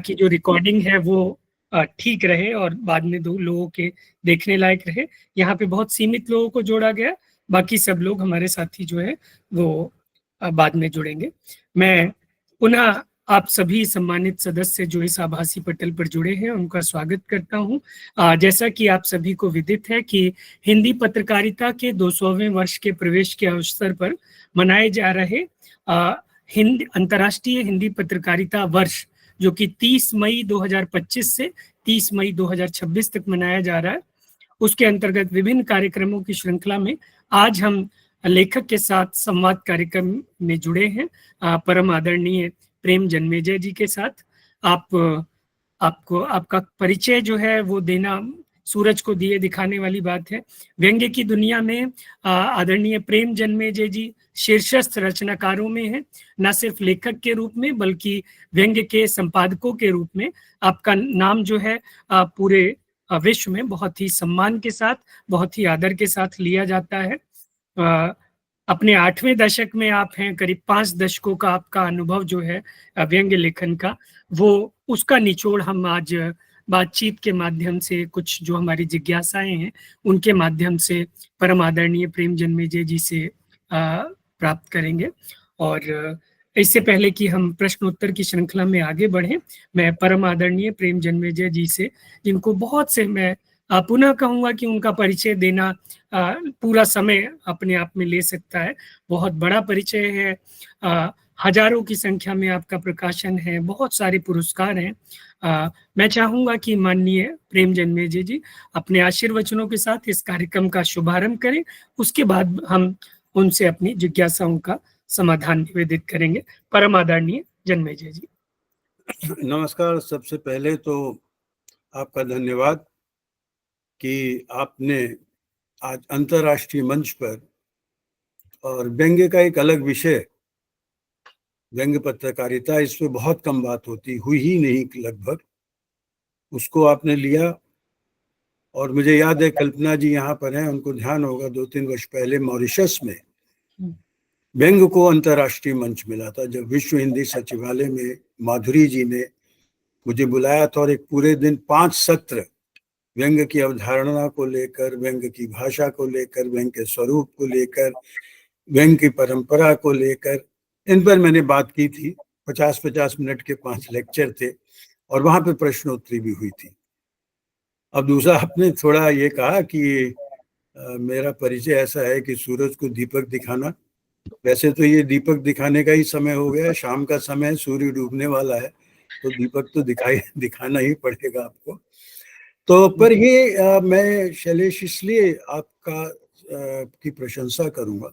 ताकि जो रिकॉर्डिंग है वो ठीक रहे और बाद में दो लोगों के देखने लायक रहे। यहाँ पे बहुत सीमित लोगों को जोड़ा गया, बाकी सब लोग हमारे साथी जो है वो बाद में जुड़ेंगे। मैं पुनः आप सभी सम्मानित सदस्य जो इस आभासी पटल पर जुड़े हैं उनका स्वागत करता हूं। जैसा कि आप सभी को विदित है कि हिंदी पत्रकारिता के 200वें वर्ष के प्रवेश के अवसर पर मनाए जा रहे अंतर्राष्ट्रीय हिंदी पत्रकारिता वर्ष, जो कि 30 मई 2025 से 30 मई 2026 तक मनाया जा रहा है, उसके अंतर्गत विभिन्न कार्यक्रमों की श्रृंखला में आज हम लेखक के साथ संवाद कार्यक्रम में जुड़े हैं, परम आदरणीय प्रेम जन्मेजय जी के साथ। आपको आपका परिचय जो है वो देना सूरज को दिए दिखाने वाली बात है। व्यंग्य की दुनिया में आदरणीय प्रेम जन्मेजय जी शीर्षस्थ रचनाकारों में हैं, न सिर्फ लेखक के रूप में बल्कि व्यंग्य के संपादकों के रूप में आपका नाम जो है पूरे विश्व में बहुत ही सम्मान के साथ, बहुत ही आदर के साथ लिया जाता है। अपने 8वें दशक में आप हैं, करीब 5 दशकों का आपका अनुभव जो है व्यंग्य लेखन का, वो उसका निचोड़ हम आज बातचीत के माध्यम से, कुछ जो हमारी जिज्ञासाएं हैं उनके माध्यम से परम आदरणीय प्रेम जन्मेजय जी से प्राप्त करेंगे। और इससे पहले कि हम प्रश्न उत्तर की श्रृंखला में आगे बढ़ें, मैं परम आदरणीय प्रेम जन्मेजय जी से, जिनको बहुत से मैं पुनः कहूँगा कि उनका परिचय देना पूरा समय अपने आप में ले सकता है। बहुत बड़ा परिचय है, हजारों की संख्या में आपका प्रकाशन है, बहुत सारे पुरस्कार हैं। मैं चाहूँगा कि माननीय प्रेम जन्मेजय जी अपने आशीर्वचनों के साथ इस कार्यक्रम का शुभारंभ करें, उसके बाद हम उनसे अपनी जिज्ञासाओं का समाधान निवेदित करेंगे। परम आदरणीय जन्मेजय जी। नमस्कार। सबसे पहले तो आपका धन्यवाद कि आपने आज अंतर्राष्ट्रीय मंच पर, और व्यंग्य का एक अलग विषय, व्यंग्य पत्रकारिता, इस पे बहुत कम बात होती, हुई ही नहीं लगभग, उसको आपने लिया। और मुझे याद है कल्पना जी यहाँ पर हैं, उनको ध्यान होगा 2-3 वर्ष पहले मॉरिशस में व्यंग्य को अंतर्राष्ट्रीय मंच मिला था, जब विश्व हिंदी सचिवालय में माधुरी जी ने मुझे बुलाया था और एक पूरे दिन 5 सत्र व्यंग्य की अवधारणा को लेकर, व्यंग्य की भाषा को लेकर, व्यंग्य के स्वरूप को लेकर, व्यंग्य की परंपरा को लेकर, इन पर मैंने बात की थी। 50-50 मिनट के 5 लेक्चर थे और वहां पे प्रश्नोत्तरी भी हुई थी। अब दूसरा, आपने थोड़ा ये कहा कि मेरा परिचय ऐसा है कि सूरज को दीपक दिखाना। वैसे तो ये दीपक दिखाने का ही समय हो गया है, शाम का समय, सूर्य डूबने वाला है, तो दीपक तो दिखाना ही पड़ेगा आपको। तो पर ये मैं शैलेश इसलिए आपका की प्रशंसा करूंगा,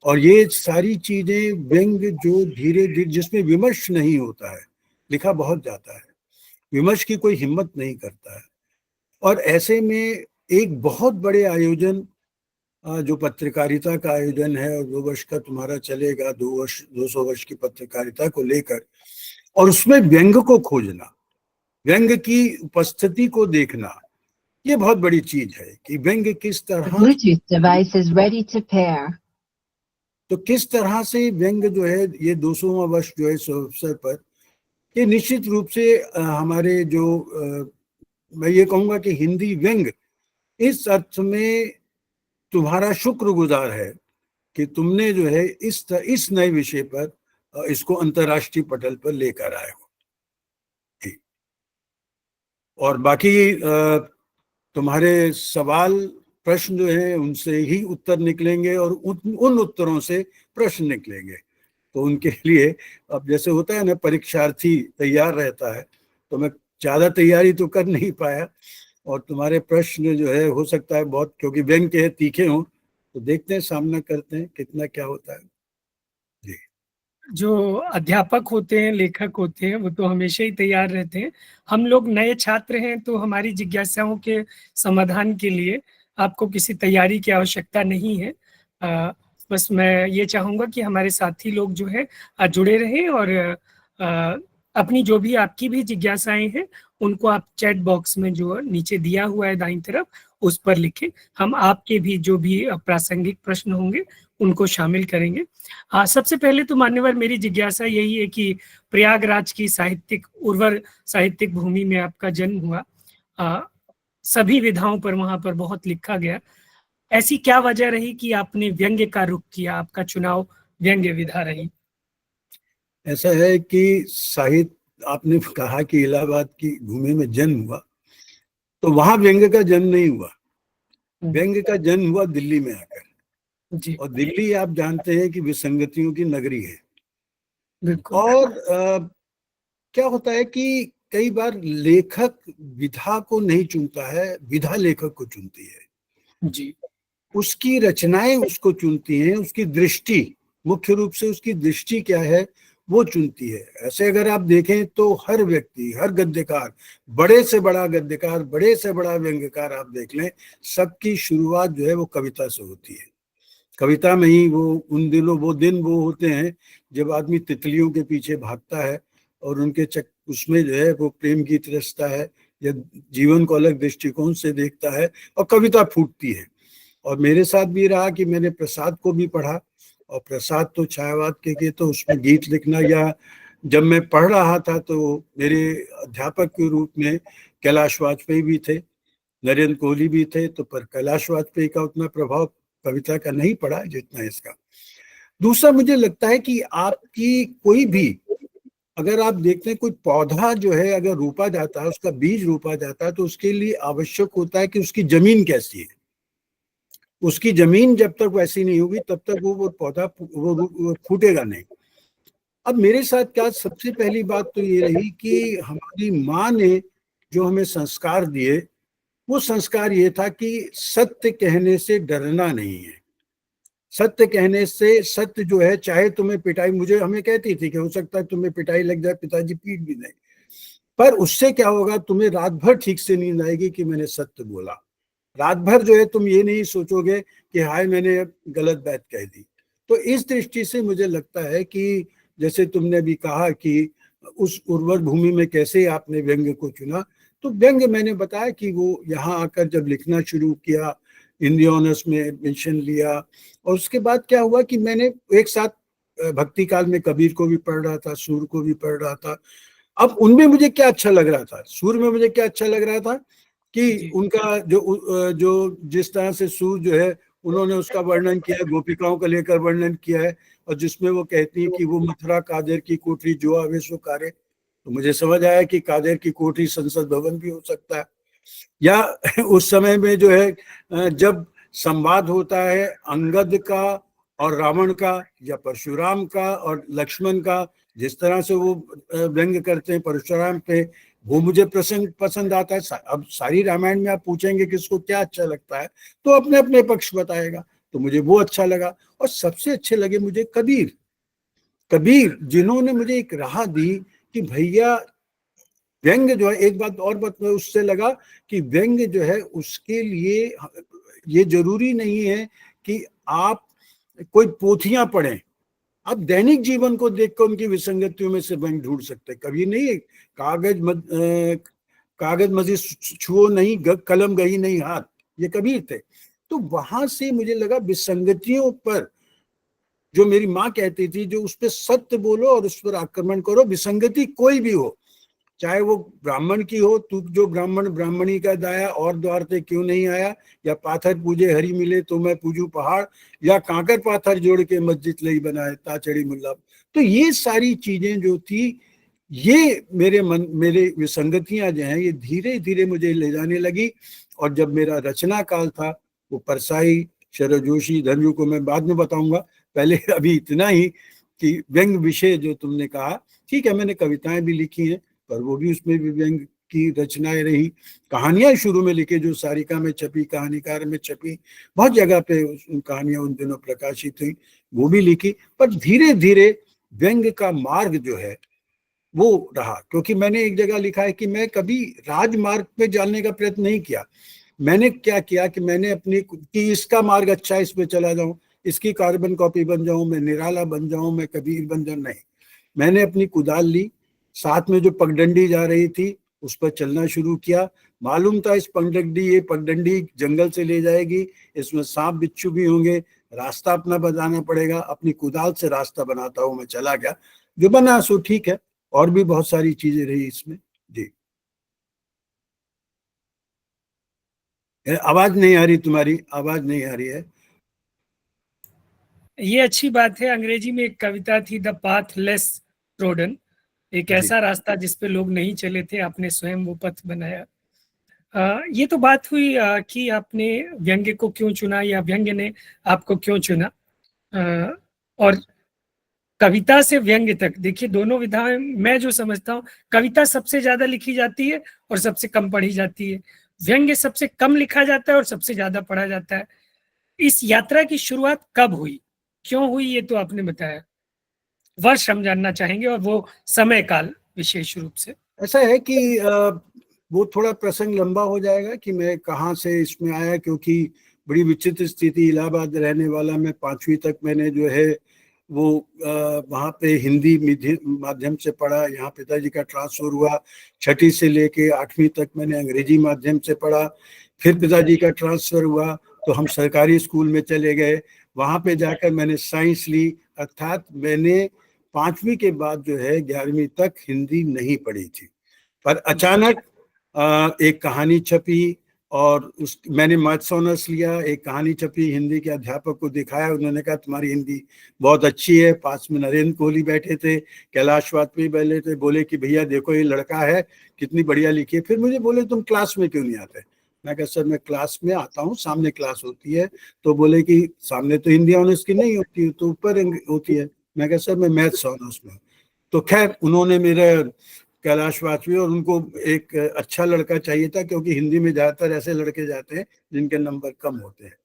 और ये सारी चीजें व्यंग्य जो धीरे धीरे, जिसमें विमर्श नहीं होता है, लिखा बहुत जाता है, विमर्श की कोई हिम्मत नहीं करता है, और ऐसे में एक बहुत बड़े आयोजन जो पत्रकारिता का आयोजन है, और 2 वर्ष का तुम्हारा चलेगा, 200 वर्ष की पत्रकारिता को लेकर, और उसमें व्यंग्य को खोजना, व्यंग्य की उपस्थिति को देखना, ये बहुत बड़ी चीज है कि व्यंग्य किस तरह, तो किस तरह से व्यंग्य जो है, ये 200वां वर्ष जो है इस अवसर पर, ये निश्चित रूप से हमारे जो मैं ये कहूँगा कि हिंदी व्यंग्य इस अर्थ में तुम्हारा शुक्रगुजार है कि तुमने जो है इस नए विषय पर इसको अंतर्राष्ट्रीय पटल पर लेकर आए हो। और बाकी तुम्हारे सवाल प्रश्न जो है उनसे ही उत्तर निकलेंगे, और उन उत्तरों से प्रश्न निकलेंगे। तो उनके लिए अब जैसे होता है ना, परीक्षार्थी तैयार रहता है, तो मैं ज़्यादा तैयारी तो कर नहीं पाया, और तुम्हारे प्रश्न जो है हो सकता है बहुत, क्योंकि व्यंग्य के तीखे हों, तो देखते हैं, सामना करते हैं कितना क्या होता है। जी। जो अध्यापक होते हैं, लेखक होते हैं, वो तो हमेशा ही तैयार रहते हैं। हम लोग नए छात्र हैं, तो हमारी जिज्ञासाओं के समाधान के लिए आपको किसी तैयारी की आवश्यकता नहीं है। बस मैं ये चाहूँगा कि हमारे साथी लोग जो है जुड़े रहें, और अपनी जो भी आपकी भी जिज्ञासाएं हैं उनको आप चैट बॉक्स में जो नीचे दिया हुआ है दाईं तरफ, उस पर लिखें। हम आपके भी जो भी प्रासंगिक प्रश्न होंगे उनको शामिल करेंगे। सबसे पहले तो मान्यवर मेरी जिज्ञासा यही है कि प्रयागराज की साहित्यिक उर्वर साहित्यिक भूमि में आपका जन्म हुआ, सभी विधाओं पर वहां पर बहुत लिखा गया। ऐसी क्या वजह रही कि आपने व्यंग्य का रुख किया, आपका चुनाव व्यंग्य विधा रही? ऐसा है कि साहित्य, आपने कहा कि इलाहाबाद की भूमि में जन्म हुआ, तो वहां व्यंग्य का जन्म नहीं हुआ। व्यंग्य का जन्म हुआ दिल्ली में आकर। जी और दिल्ली आप जानते हैं कि विसंगतियों की नगरी है। बिल्कुल। और क्या होता है कि कई बार लेखक विधा को नहीं चुनता है, विधा लेखक को चुनती है। जी उसकी रचनाएं उसको चुनती हैं, उसकी दृष्टि, मुख्य रूप से उसकी दृष्टि क्या है वो चुनती है। ऐसे अगर आप देखें तो हर व्यक्ति, हर गद्यकार, बड़े से बड़ा गद्यकार, बड़े से बड़ा व्यंग्यकार आप देख लें, सबकी शुरुआत जो है वो कविता से होती है। कविता में ही वो उन दिनों वो दिन वो होते हैं जब आदमी तितलियों के पीछे भागता है और उनके उसमें जो है वो प्रेम गीत रचता है या जीवन को अलग दृष्टिकोण से देखता है और कविता फूटती है। और मेरे साथ भी रहा कि मैंने प्रसाद को भी पढ़ा, और प्रसाद तो छायावाद के तो उसमें गीत लिखना, या जब मैं पढ़ रहा था तो मेरे अध्यापक के रूप में कैलाश वाजपेयी भी थे, नरेंद्र कोहली भी थे, तो पर कैलाश वाजपेयी का उतना प्रभाव कविता का नहीं पड़ा जितना इसका। दूसरा, मुझे लगता है कि आपकी कोई भी, अगर आप देखते हैं कोई पौधा जो है अगर रोपा जाता है, उसका बीज रोपा जाता है, तो उसके लिए आवश्यक होता है कि उसकी जमीन कैसी है। उसकी जमीन जब तक वैसी नहीं होगी तब तक वो पौधा वो फूटेगा नहीं। अब मेरे साथ क्या, सबसे पहली बात तो ये रही कि हमारी माँ ने जो हमें संस्कार दिए, वो संस्कार ये था कि सत्य कहने से डरना नहीं है। सत्य कहने से, सत्य जो है, चाहे तुम्हें पिटाई, मुझे हमें कहती थी कि हो सकता है तुम्हें पिटाई लग जाए, पिताजी पीट भी नहीं, पर उससे क्या होगा, तुम्हें रात भर ठीक से नींद आएगी कि मैंने सत्य बोला। रात भर जो है तुम ये नहीं सोचोगे कि हाय मैंने गलत बात कह दी। तो इस दृष्टि से मुझे लगता है कि जैसे तुमने भी कहा कि उस उर्वर भूमि में कैसे आपने व्यंग्य को चुना, तो व्यंग्य मैंने बताया कि वो यहाँ आकर जब लिखना शुरू किया, हिंदी ऑनर्स में एडमिशन लिया, और उसके बाद क्या हुआ कि मैंने एक साथ भक्ति काल में कबीर को भी पढ़ रहा था, सूर को भी पढ़ रहा था। अब उनमें मुझे क्या अच्छा लग रहा था, सूर में मुझे क्या अच्छा लग रहा था कि उनका जो जिस तरह से सूर जो है उन्होंने उसका वर्णन किया है, गोपिकाओं का लेकर वर्णन किया है, और जिसमें वो कहती है कि वो मथुरा कादेर की कोठरी जो आवे सो कारे, तो मुझे समझ आया कि कादेर की कोठरी संसद भवन भी हो सकता है। या उस समय में जो है जब संवाद होता है अंगद का और रावण का, या परशुराम का और लक्ष्मण का, जिस तरह से वो व्यंग्य करते हैं परशुराम पे, वो मुझे प्रसंग पसंद आता है। अब सारी रामायण में आप पूछेंगे किसको क्या अच्छा लगता है, तो अपने अपने पक्ष बताएगा, तो मुझे वो अच्छा लगा। और सबसे अच्छे लगे मुझे कबीर, कबीर जिन्होंने मुझे एक राह दी कि भैया व्यंग्य जो है, एक बात और बात उससे लगा कि व्यंग्य जो है उसके लिए ये जरूरी नहीं है कि आप कोई पोथियां पढ़ें, आप दैनिक जीवन को देखकर उनकी विसंगतियों में से व्यंग्य ढूंढ सकते हैं। कभी नहीं है कागज मजीद छुओ नहीं, कलम गई नहीं हाथ, ये कबीर थे। तो वहां से मुझे लगा विसंगतियों पर, जो मेरी माँ कहती थी, जो उस पर सत्य बोलो और उस पर आक्रमण करो, विसंगति कोई भी हो, चाहे वो ब्राह्मण की हो, तू जो ब्राह्मण ब्राह्मणी का दाया और द्वार से क्यों नहीं आया, या पाथर पूजे हरी मिले तो मैं पूजू पहाड़, या कांकर पाथर जोड़ के मस्जिद लई बनाए ताचड़ी मुल्ला। तो ये सारी चीजें जो थी, ये मेरे विसंगतियां जो हैं, ये धीरे धीरे मुझे ले जाने लगी। और जब मेरा रचना काल था, वो परसाई, शरद जोशी, धर्मवीर को मैं बाद में बताऊंगा, पहले अभी इतना ही कि व्यंग विषय जो तुमने कहा, ठीक है, मैंने कविताएं भी लिखी हैं, पर वो भी उसमें भी व्यंग की रचनाएं रही। कहानियां शुरू में लिखे जो सारिका में छपी, कहानीकार में छपी, बहुत जगह पे कहानियां उन दिनों प्रकाशित हुई, वो भी लिखी। पर धीरे धीरे व्यंग का मार्ग जो है वो रहा, क्योंकि मैंने एक जगह लिखा है कि मैं कभी राजमार्ग पे जाने का प्रयत्न नहीं किया। मैंने क्या किया कि मैंने अपनी कि इसका मार्ग अच्छा है, इस पे चला जाऊं, इसकी कार्बन कॉपी बन जाऊं, मैं निराला बन जाऊं, मैं कबीर बन जाऊं, नहीं। मैंने अपनी कुदाल ली, साथ में जो पगडंडी जा रही थी उस पर चलना शुरू किया। मालूम था इस पगडंडी, ये पगडंडी जंगल से ले जाएगी, इसमें सांप बिच्छू भी होंगे, रास्ता अपना बनाना पड़ेगा। अपनी कुदाल से रास्ता बनाता हूँ मैं चला गया, जो बना सो ठीक है। और भी बहुत सारी चीजें रही इसमें जी। आवाज नहीं आ रही, तुम्हारी आवाज नहीं आ रही है। ये अच्छी बात है। अंग्रेजी में एक कविता थी, द पाथ लेस ट्रोडन, एक जी ऐसा रास्ता जिस पे लोग नहीं चले थे, आपने स्वयं वो पथ बनाया। ये तो बात हुई कि आपने व्यंग्य को क्यों चुना या व्यंग्य ने आपको क्यों चुना। और कविता से व्यंग्य तक देखिए, दोनों विधाएं मैं जो समझता हूँ, कविता सबसे ज्यादा लिखी जाती है और सबसे कम पढ़ी जाती है, व्यंग्य सबसे कम लिखा जाता है और सबसे ज्यादा पढ़ा जाता है। इस यात्रा की शुरुआत कब हुई, क्यों हुई, ये तो आपने बताया, वर्ष हम जानना चाहेंगे और वो समय काल विशेष रूप से। ऐसा है कि वो थोड़ा प्रसंग लंबा हो जाएगा कि मैं कहाँ से इसमें आया, क्योंकि बड़ी विचित्र स्थिति, इलाहाबाद रहने वाला मैं, 5वीं तक मैंने जो है वो वहाँ पे हिंदी माध्यम से पढ़ा। यहाँ पिताजी का ट्रांसफर हुआ, 6ठी से लेके 8वीं तक मैंने अंग्रेजी माध्यम से पढ़ा। फिर पिताजी का ट्रांसफर हुआ तो हम सरकारी स्कूल में चले गए, वहाँ पे जाकर मैंने साइंस ली। अर्थात मैंने 5वीं के बाद जो है 11वीं तक हिंदी नहीं पढ़ी थी। पर अचानक एक कहानी छपी और मैंने मैथ्स ऑनर्स लिया, एक कहानी छपी, हिंदी के अध्यापक को दिखाया, उन्होंने कहा तुम्हारी हिंदी बहुत अच्छी है। पास में नरेंद्र कोहली बैठे थे, कैलाश वाजपेयी बैठे थे, बोले कि भैया देखो ये लड़का है कितनी बढ़िया लिखी है। फिर मुझे बोले तुम क्लास में क्यों नहीं आते? मैं कहा सर मैं क्लास में आता हूँ, सामने क्लास होती है। तो बोले कि सामने तो हिंदी ऑनर्स की नहीं होती, तो ऊपर होती है। मैं कहा सर मैं मैथ्स ऑनर्स में। तो खैर उन्होंने मेरे, कैलाश वाजपेयी, और उनको एक अच्छा लड़का चाहिए था क्योंकि हिंदी में ज्यादातर ऐसे लड़के जाते हैं जिनके नंबर कम होते हैं।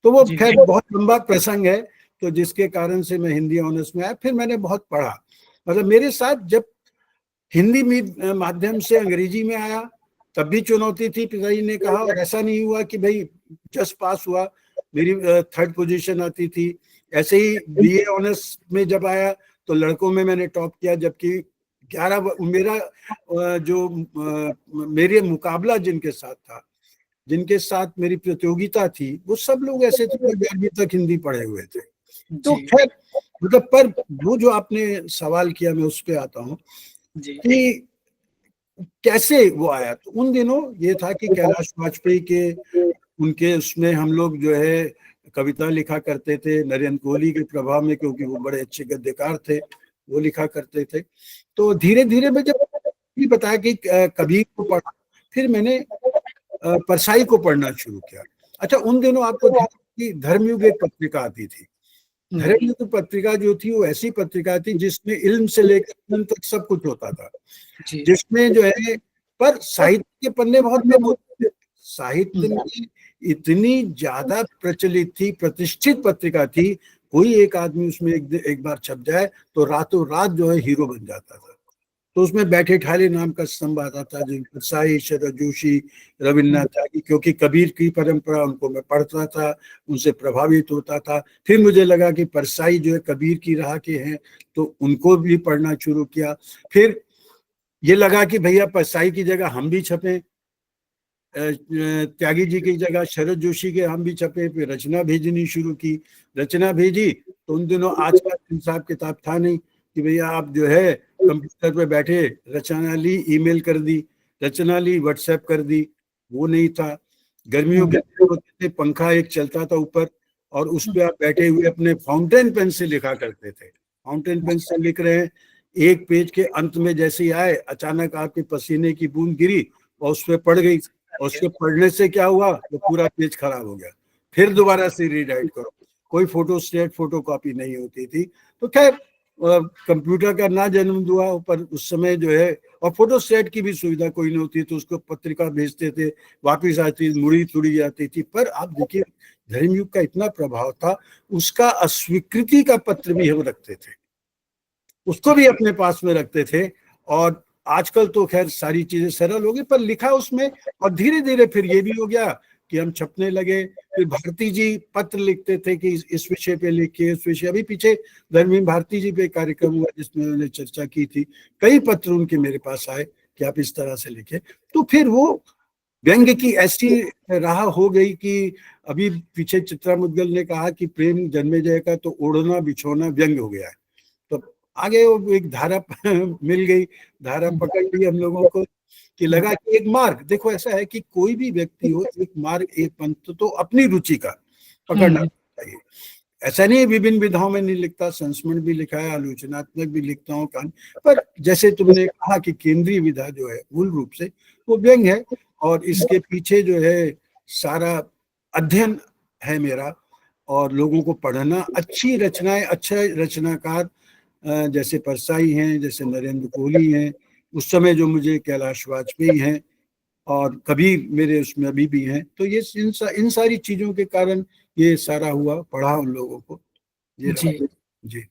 तो वो खैर बहुत लंबा प्रसंग है, तो जिसके कारण से मैं हिंदी ऑनर्स में आया। फिर मैंने बहुत पढ़ा, मतलब मेरे साथ जब हिंदी माध्यम से अंग्रेजी में आया तब भी चुनौती थी। पिताजी ने कहा, और ऐसा नहीं हुआ कि भाई जस्ट पास हुआ, मेरी 3rd पोजीशन आती थी। ऐसे ही बीए ऑनर्स में जब आया तो लड़कों में मैंने टॉप किया, जबकि 11 मेरा जो मेरे मुकाबला जिनके साथ था, जिनके साथ मेरी प्रतियोगिता थी, वो सब लोग ऐसे थे जो 11वीं तक हिंदी पढ़े हुए थे। तो खैर मतलब, पर वो जो आपने सवाल किया मैं उस पर आता हूँ कि कैसे वो आया। तो उन दिनों ये था कि कैलाश वाजपेयी के उनके उसमें हम लोग जो है कविता लिखा करते थे, नरेंद्र कोहली के प्रभाव में, क्योंकि वो बड़े अच्छे गद्यकार थे, वो लिखा करते थे। तो धीरे धीरे मैं जब भी बताया कि कबीर को पढ़ा, फिर मैंने परसाई को पढ़ना शुरू किया। अच्छा, उन दिनों आपको धर्मयुग एक पत्रिका आती थी। धर्मयुग पत्रिका जो थी वो ऐसी पत्रिका थी जिसमें इल्म से लेकर इल्म तक सब कुछ होता था, जिसमें जो है, पर साहित्य के पन्ने बहुत कम होते थे। साहित्य में इतनी ज्यादा प्रचलित थी, प्रतिष्ठित पत्रिका थी, कोई एक आदमी उसमें एक बार छप जाए तो रातों रात जो है हीरो बन जाता था। तो उसमें बैठे ठाले नाम का स्तंभ आता था, जो परसाई, शरद जोशी, रविन्द्रनाथ टैगोर, क्योंकि कबीर की परंपरा उनको मैं पढ़ता था, उनसे प्रभावित होता था। फिर मुझे लगा कि परसाई जो है कबीर की राह के हैं, तो उनको भी पढ़ना शुरू किया। फिर ये लगा कि भैया परसाई की जगह हम भी छपें, त्यागी जी की जगह शरद जोशी के हम भी छपे। फिर रचना भेजनी शुरू की, रचना भेजी तो उन दिनों आज का हिसाब किताब था नहीं कि भैया आप जो है कंप्यूटर पे बैठे रचना ली, ईमेल कर दी, रचना ली, व्हाट्सएप कर दी, वो नहीं था। गर्मियों के दिन होते थे, पंखा एक चलता था ऊपर, और उस पर आप बैठे हुए अपने फाउंटेन पेन से लिखा करते थे। फाउंटेन पेन से लिख रहे हैं, एक पेज के अंत में जैसे ही आए, अचानक आपके पसीने की बूंद गिरी और उस पर पड़ गई, और उसके पढ़ने से क्या हुआ, तो पूरा पेज खराब हो गया। फिर दोबारा से रीराइट करो, कोई फोटोस्टेट फोटोकॉपी नहीं होती थी। तो खैर कंप्यूटर का ना जन्म हुआ, पर उस समय जो है, और फोटोस्टेट की भी सुविधा कोई नहीं होती, तो उसको पत्रिका भेजते थे, वापिस आती, मुड़ी तुड़ी जाती थी। पर आप देखिए धर्मयुग का इतना प्रभाव था, उसका अस्वीकृति का पत्र भी हम रखते थे, उसको भी अपने पास में रखते थे। और आजकल तो खैर सारी चीजें सरल हो गई, पर लिखा उसमें। और धीरे धीरे फिर ये भी हो गया कि हम छपने लगे। फिर भारती जी पत्र लिखते थे कि इस विषय पे लिखिए, इस विषय। अभी पीछे धर्मवीर भारती जी पे कार्यक्रम हुआ जिसमें उन्होंने चर्चा की थी, कई पत्र उनके मेरे पास आए कि आप इस तरह से लिखे। तो फिर वो व्यंग्य की ऐसी राह हो गई कि अभी पीछे चित्रा मुद्गल ने कहा कि प्रेम जन्मेजय का तो ओढ़ना बिछोना व्यंग्य हो गया है। तो आगे वो एक धारा मिल गई, धारा पकड़ ली हम लोगों को कि लगा कि एक मार्ग, देखो ऐसा है कि कोई भी व्यक्ति हो, एक मार्ग, एक पंथ तो अपनी रुचि का पकड़ना चाहिए। ऐसा नहीं विभिन्न विधाओं में नहीं लिखता, संस्मरण भी लिखा है, आलोचनात्मक भी लिखता हूँ कहानी, पर जैसे तुमने कहा कि केंद्रीय विधा जो है मूल रूप से वो व्यंग्य है, और इसके पीछे जो है सारा अध्ययन है मेरा, और लोगों को पढ़ना, अच्छी रचनाएं, अच्छे रचनाकार जैसे परसाई हैं, जैसे नरेंद्र कोहली हैं, उस समय जो मुझे कैलाश वाजपेयी हैं, और कबीर मेरे उसमें अभी भी हैं। तो ये इन सारी चीजों के कारण ये सारा हुआ, पढ़ा उन लोगों को, ये जी। जी।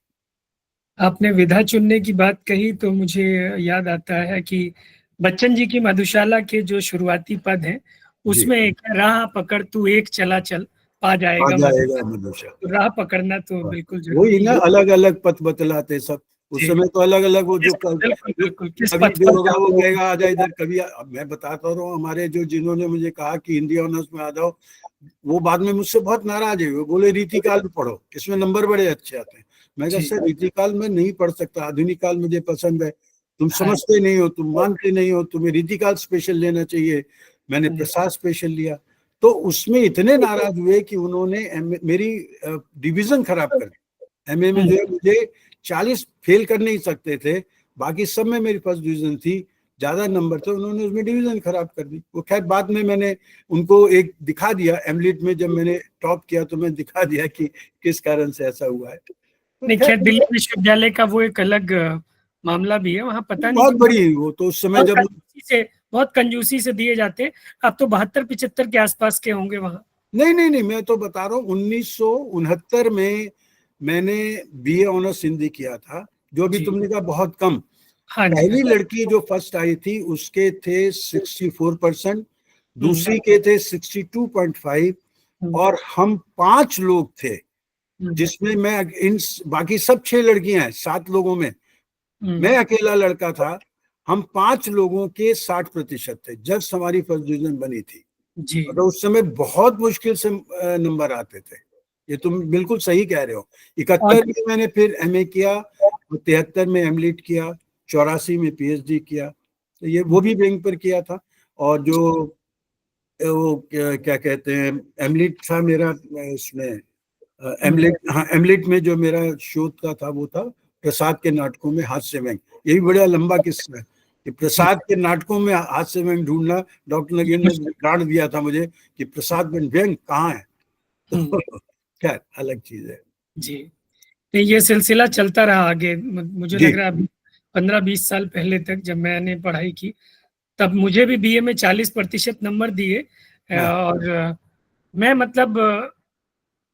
आपने विधा चुनने की बात कही तो मुझे याद आता है कि बच्चन जी की मधुशाला के जो शुरुआती पद हैं उसमें एक राह पकड़ तू एक चला चल पा जाएगा मधुशाला। राह पकड़ना तो बिल्कुल वही जरूरी ना, है। अलग अलग पथ बतलाते सब, उस समय तो अलग अलग, वो जो कभी जो होगा वो कहेगा आ जा इधर, कभी मैं बताता रहा हूँ, हमारे जो जिन्होंने मुझे कहा कि हिंदी ऑनर्स में आ जाओ, वो बाद में मुझसे बहुत नाराज है, वो बोले रीतिकाल में पढ़ो, इसमें नंबर बड़े अच्छे आते हैं। मैं कहा सर रीतिकाल में नहीं पढ़ सकता, आधुनिक काल मुझे पसंद है, तुम समझते नहीं हो, तुम मानते नहीं हो, तुम्हें रीतिकाल स्पेशल लेना चाहिए। मैंने प्रसाद स्पेशल लिया, तो उसमें इतने नाराज हुए कि उन्होंने मेरी डिवीजन खराब कर दी। एमए में जो है मुझे 40 फेल कर नहीं सकते थे, बाकी सब में मेरी फर्स्ट डिवीजन थी, ज्यादा नंबर थे, उन्होंने उसमें डिवीजन खराब कर दी। वो खैर बाद में मैंने उनको एक दिखा दिया, एमलिट में जब मैंने टॉप किया तो मैं दिखा दिया कि किस कारण से ऐसा हुआ है। नहीं, खैर दिल्ली विश्वविद्यालय का वो एक अलग मामला भी है, वहाँ पता नहीं बहुत बड़ी, वो तो उस समय जब बहुत कंजूसी से दिए जाते। अब तो 72-75 के आसपास के होंगे वहाँ। नहीं, मैं तो बता रहा हूँ 1969 में मैंने बीए ऑनर्स हिंदी किया था, जो भी तुमने कहा बहुत कम। पहली लड़की जो फर्स्ट आई थी उसके थे 64%, दूसरी के थे 62.5, और हम 5 लोग थे, जिसमें मैं इन बाकी सब 6 लड़कियां हैं, 7 लोगों में मैं अकेला लड़का था। हम 5 लोगों के 60% थे, जस्ट हमारी फर्स्ट डिवीजन बनी थी। तो उस समय बहुत मुश्किल से नंबर आते थे, ये तुम बिल्कुल सही कह रहे हो। 71 में मैंने फिर एमए किया, 73 में एमलिट किया, 84 में पीएचडी किया, तो ये वो भी बैंक पर किया था। और जो वो क्या कहते हैं, एमलिट था मेरा इसमें, एमलेट, हाँ एमलेट में जो मेरा शोध का था वो था प्रसाद के नाटकों में हास्य व्यंग। ये भी बड़ा लंबा किस्सा है कि प्रसाद के नाटकों में हास्य व्यंग ढूंढना, डॉक्टर नगीन ने ग्रांट दिया था मुझे कि प्रसाद में व्यंग कहाँ है, तो खैर अलग चीज है जी। नहीं, ये सिलसिला चलता रहा आगे। मुझे लग रहा है 15-20 साल पहले तक जब मैंने पढ़ाई की, तब मुझे भी बीए में 40% नंबर दिए, और मैं मतलब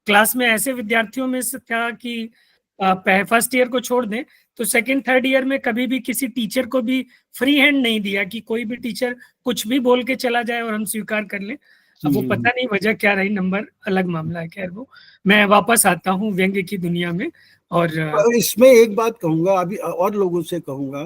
क्लास में ऐसे विद्यार्थियों में से था कि फर्स्ट ईयर को छोड़ दें तो सेकंड थर्ड ईयर में कभी भी किसी टीचर को भी फ्री हैंड नहीं दिया कि कोई भी टीचर कुछ भी बोल के चला जाए और हम स्वीकार कर लें। अब वो पता नहीं वजह क्या रही, नंबर अलग मामला है। खैर वो, मैं वापस आता हूँ व्यंग्य की दुनिया में। और इसमें एक बात कहूंगा, अभी और लोगों से कहूंगा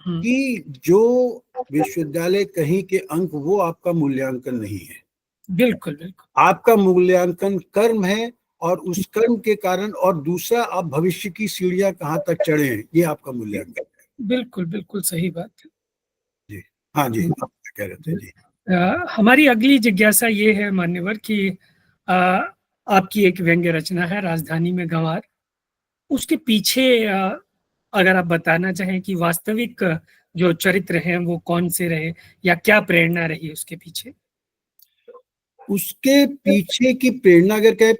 कि जो विश्वविद्यालय कहीं के अंक, वो आपका मूल्यांकन नहीं है। बिल्कुल बिल्कुल, आपका मूल्यांकन कर्म है, और उस कर्म के कारण, और दूसरा आप भविष्य की सीढ़ियां कहाँ तक चढ़े हैं, ये आपका मूल्यांकन है। बिल्कुल बिल्कुल सही बात है जी, हाँ जी, आप क्या कह रहे थे जी? हमारी अगली जिज्ञासा ये है मान्यवर कि आपकी एक व्यंग्य रचना है राजधानी में गंवार, उसके पीछे अगर आप बताना चाहें कि वास्तविक जो चरित्र हैं वो कौन से रहे, या क्या प्रेरणा रही उसके पीछे? उसके पीछे की प्रेरणा अगर कहे,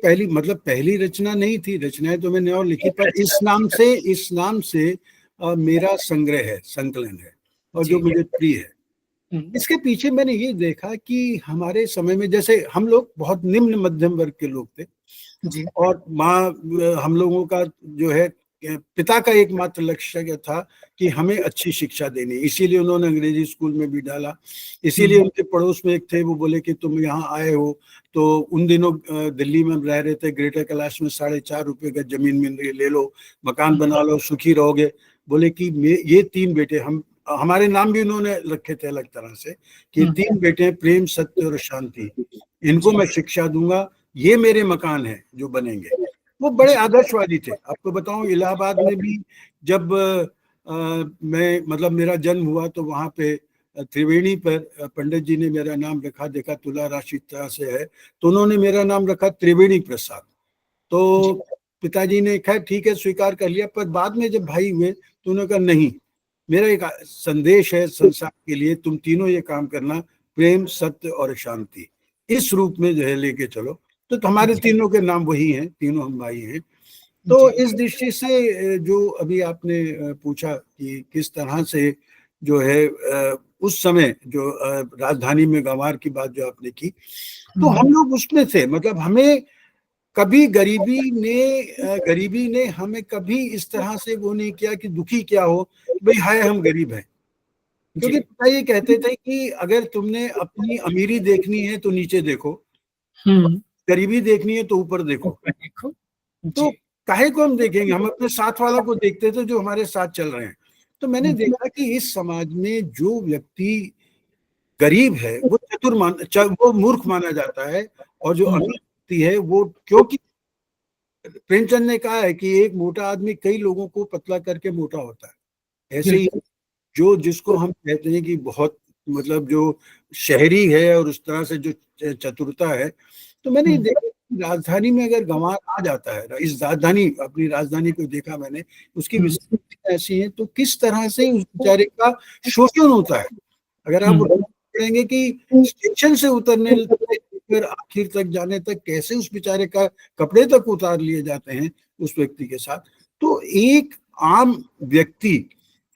पहली रचना नहीं थी, रचनाएं तो मैंने और लिखी, पर इस नाम से मेरा संग्रह है, संकलन है, और जो मुझे प्रिय है। इसके पीछे मैंने ये देखा कि हमारे समय में जैसे हम लोग बहुत निम्न मध्यम वर्ग के लोग थे जी। और माँ, हम लोगों का जो है पिता का एकमात्र लक्ष्य था कि हमें अच्छी शिक्षा देनी, इसीलिए उन्होंने अंग्रेजी स्कूल में भी डाला। इसीलिए उनके पड़ोस में एक थे, वो बोले कि तुम यहाँ आए हो, तो उन दिनों दिल्ली में रह रहे थे, ग्रेटर कैलाश में 4.5 रुपए का जमीन मिल रही, ले लो, मकान बना लो, सुखी रहोगे। बोले कि ये 3 बेटे, हम हमारे नाम भी उन्होंने रखे थे अलग तरह से कि 3 बेटे हैं, प्रेम, सत्य और शांति, इनको मैं शिक्षा दूंगा, ये मेरे मकान है जो बनेंगे। वो बड़े आदर्शवादी थे। आपको बताऊं, इलाहाबाद में भी जब मैं मतलब मेरा जन्म हुआ तो वहां पे त्रिवेणी पर पंडित जी ने मेरा नाम रखा, देखा तुला राशि तरह से है, तो उन्होंने मेरा नाम रखा त्रिवेणी प्रसाद। तो पिताजी ने खैर ठीक है स्वीकार कर लिया, पर बाद में जब भाई हुए तो उन्होंने कहा नहीं, मेरा एक संदेश है संसार के लिए, तुम तीनों ये काम करना, प्रेम, सत्य और शांति, इस रूप में जो है लेके चलो। तो हमारे तीनों के नाम वही हैं, तीनों हम भाई हैं। तो इस दृष्टि से जो अभी आपने पूछा कि किस तरह से जो है उस समय जो राजधानी में गंवार की बात जो आपने की, तो हम लोग उसमें थे। मतलब हमें कभी गरीबी ने हमें कभी इस तरह से वो नहीं किया कि दुखी क्या हो, भाई हाय हम गरीब हैं। क्योंकि पिता ये कहते थे कि अगर तुमने अपनी अमीरी देखनी है तो नीचे देखो, गरीबी देखनी है तो ऊपर देखो। तो काहे को हम देखेंगे, हम अपने साथ वाला को देखते थे जो हमारे साथ चल रहे हैं। तो मैंने देखा कि इस समाज में जो व्यक्ति गरीब है वो वो मूर्ख माना जाता है, और जो अमीर व्यक्ति है वो, क्योंकि प्रेमचंद ने कहा है कि एक मोटा आदमी कई लोगों को पतला करके मोटा होता है। ऐसे ही जो जिसको हम कहते हैं कि बहुत मतलब जो शहरी है और उस तरह से जो चतुरता है, तो मैंने देखा राजधानी में अगर गंवार आ जाता है, इस अपनी राजधानी को देखा मैंने, उसकी विशेषताएं ऐसी हैं, तो किस तरह से उस बेचारे का शोषण होता है। अगर आप कहेंगे कि स्टेशन से उतरने लेकर आखिर तक जाने तक कैसे उस बेचारे का कपड़े तक उतार लिए जाते हैं उस व्यक्ति के साथ, तो एक आम व्यक्ति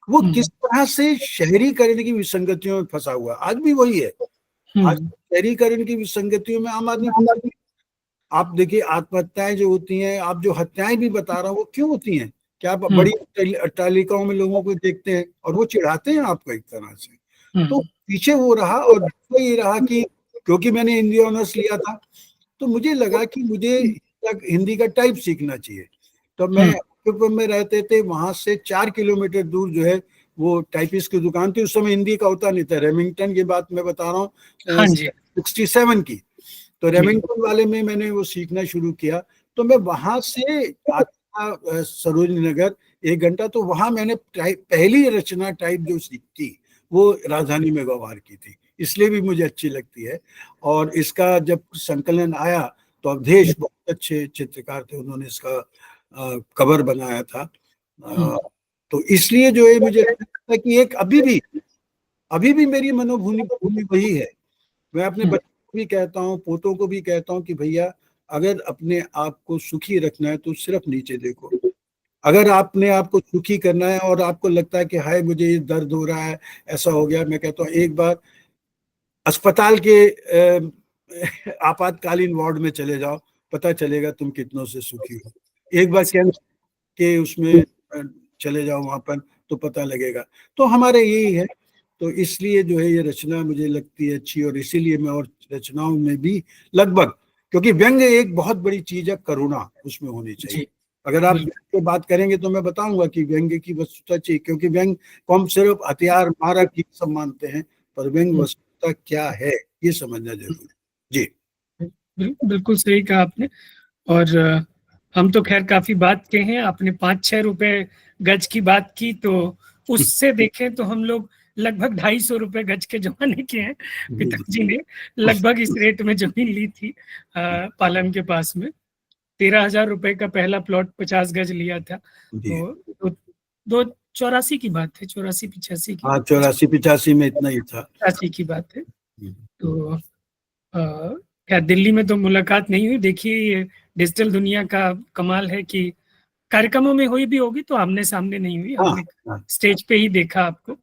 वो किस तरह से शहरीकरण की विसंगतियों में फंसा हुआ, आज भी वही है। आज शहरीकरण की विसंगतियों में आम आदमी, आप देखिए आत्महत्याएं जो होती हैं, आप जो हत्याएं भी बता रहा हूँ, वो क्यों होती हैं? क्या आप बड़ी अट्टालिकाओं में लोगों को देखते हैं और वो चिढ़ाते हैं आपको एक तरह से। तो पीछे वो रहा, और ये रहा कि क्योंकि मैंने हिंदी ऑनर्स लिया था, तो मुझे लगा कि मुझे हिंदी का टाइप सीखना चाहिए। तो मैं में रहते थे, वहां से 4 किलोमीटर दूर जो है वो टाइपिस्ट की दुकान थी। उस समय हिंदी का होता नहीं था, रेमिंगटन की बात मैं बता रहा हूँ, 67 की। तो रेमिंगटन वाले में मैंने वो सीखना शुरू किया। तो मैं वहां से आता सरोजनी नगर 1 घंटा, तो वहां मैंने पहली रचना टाइप जो सीखी वो राजधानी में गंवार की थी, इसलिए भी मुझे अच्छी लगती है। और इसका जब संकलन आया तो अवधेश बहुत अच्छे चित्रकार थे, उन्होंने इसका कवर बनाया था। तो इसलिए जो है मुझे लगता है कि एक अभी भी मेरी मनोभूमि वही है। मैं अपने बच्चों को भी कहता हूँ, पोतों को भी कहता हूँ कि भैया अगर अपने आप को सुखी रखना है तो सिर्फ नीचे देखो। अगर आपने आपको सुखी करना है और आपको लगता है कि हाय मुझे ये दर्द हो रहा है, ऐसा हो गया, मैं कहता हूँ एक बार अस्पताल के आपातकालीन वार्ड में चले जाओ, पता चलेगा तुम कितनों से सुखी हो। एक बार कैंसर के उसमें चले जाओ वहां पर, तो पता लगेगा। तो हमारे यही है, तो इसलिए जो है ये रचना मुझे लगती है अच्छी, और इसीलिए मैं और रचनाओं में भी लगभग, क्योंकि व्यंग एक बहुत बड़ी चीज है, करुणा उसमें होनी चाहिए। अगर आप व्यंग की बात करेंगे तो मैं बताऊंगा कि व्यंग की वस्तुता चाहिए, क्योंकि व्यंग को हम सिर्फ हथियार मारा की सब मानते हैं, पर व्यंग वस्तुता क्या है ये समझना जरूरी है। जी बिल्कुल सही कहा आपने। और हम तो खैर काफी बात के हैं, आपने 5-6 रुपए गज की बात की, तो उससे देखें तो हम लोग लगभग 250 रुपए गज के जमाने के हैं। पिताजी ने लगभग इस रेट में जमीन ली थी पालम के पास में। 13,000 रुपए का पहला प्लॉट 50 गज लिया था। तो 84 की बात है, 84-85 की। हाँ, 84-85 में इतना ही था, 85 की बात है। तो क्या दिल्ली में तो मुलाकात नहीं हुई। देखिए ये डिजिटल दुनिया का कमाल है कि कार्यक्रमों में हुई भी होगी तो आमने सामने नहीं हुई, हमने स्टेज पे ही देखा आपको।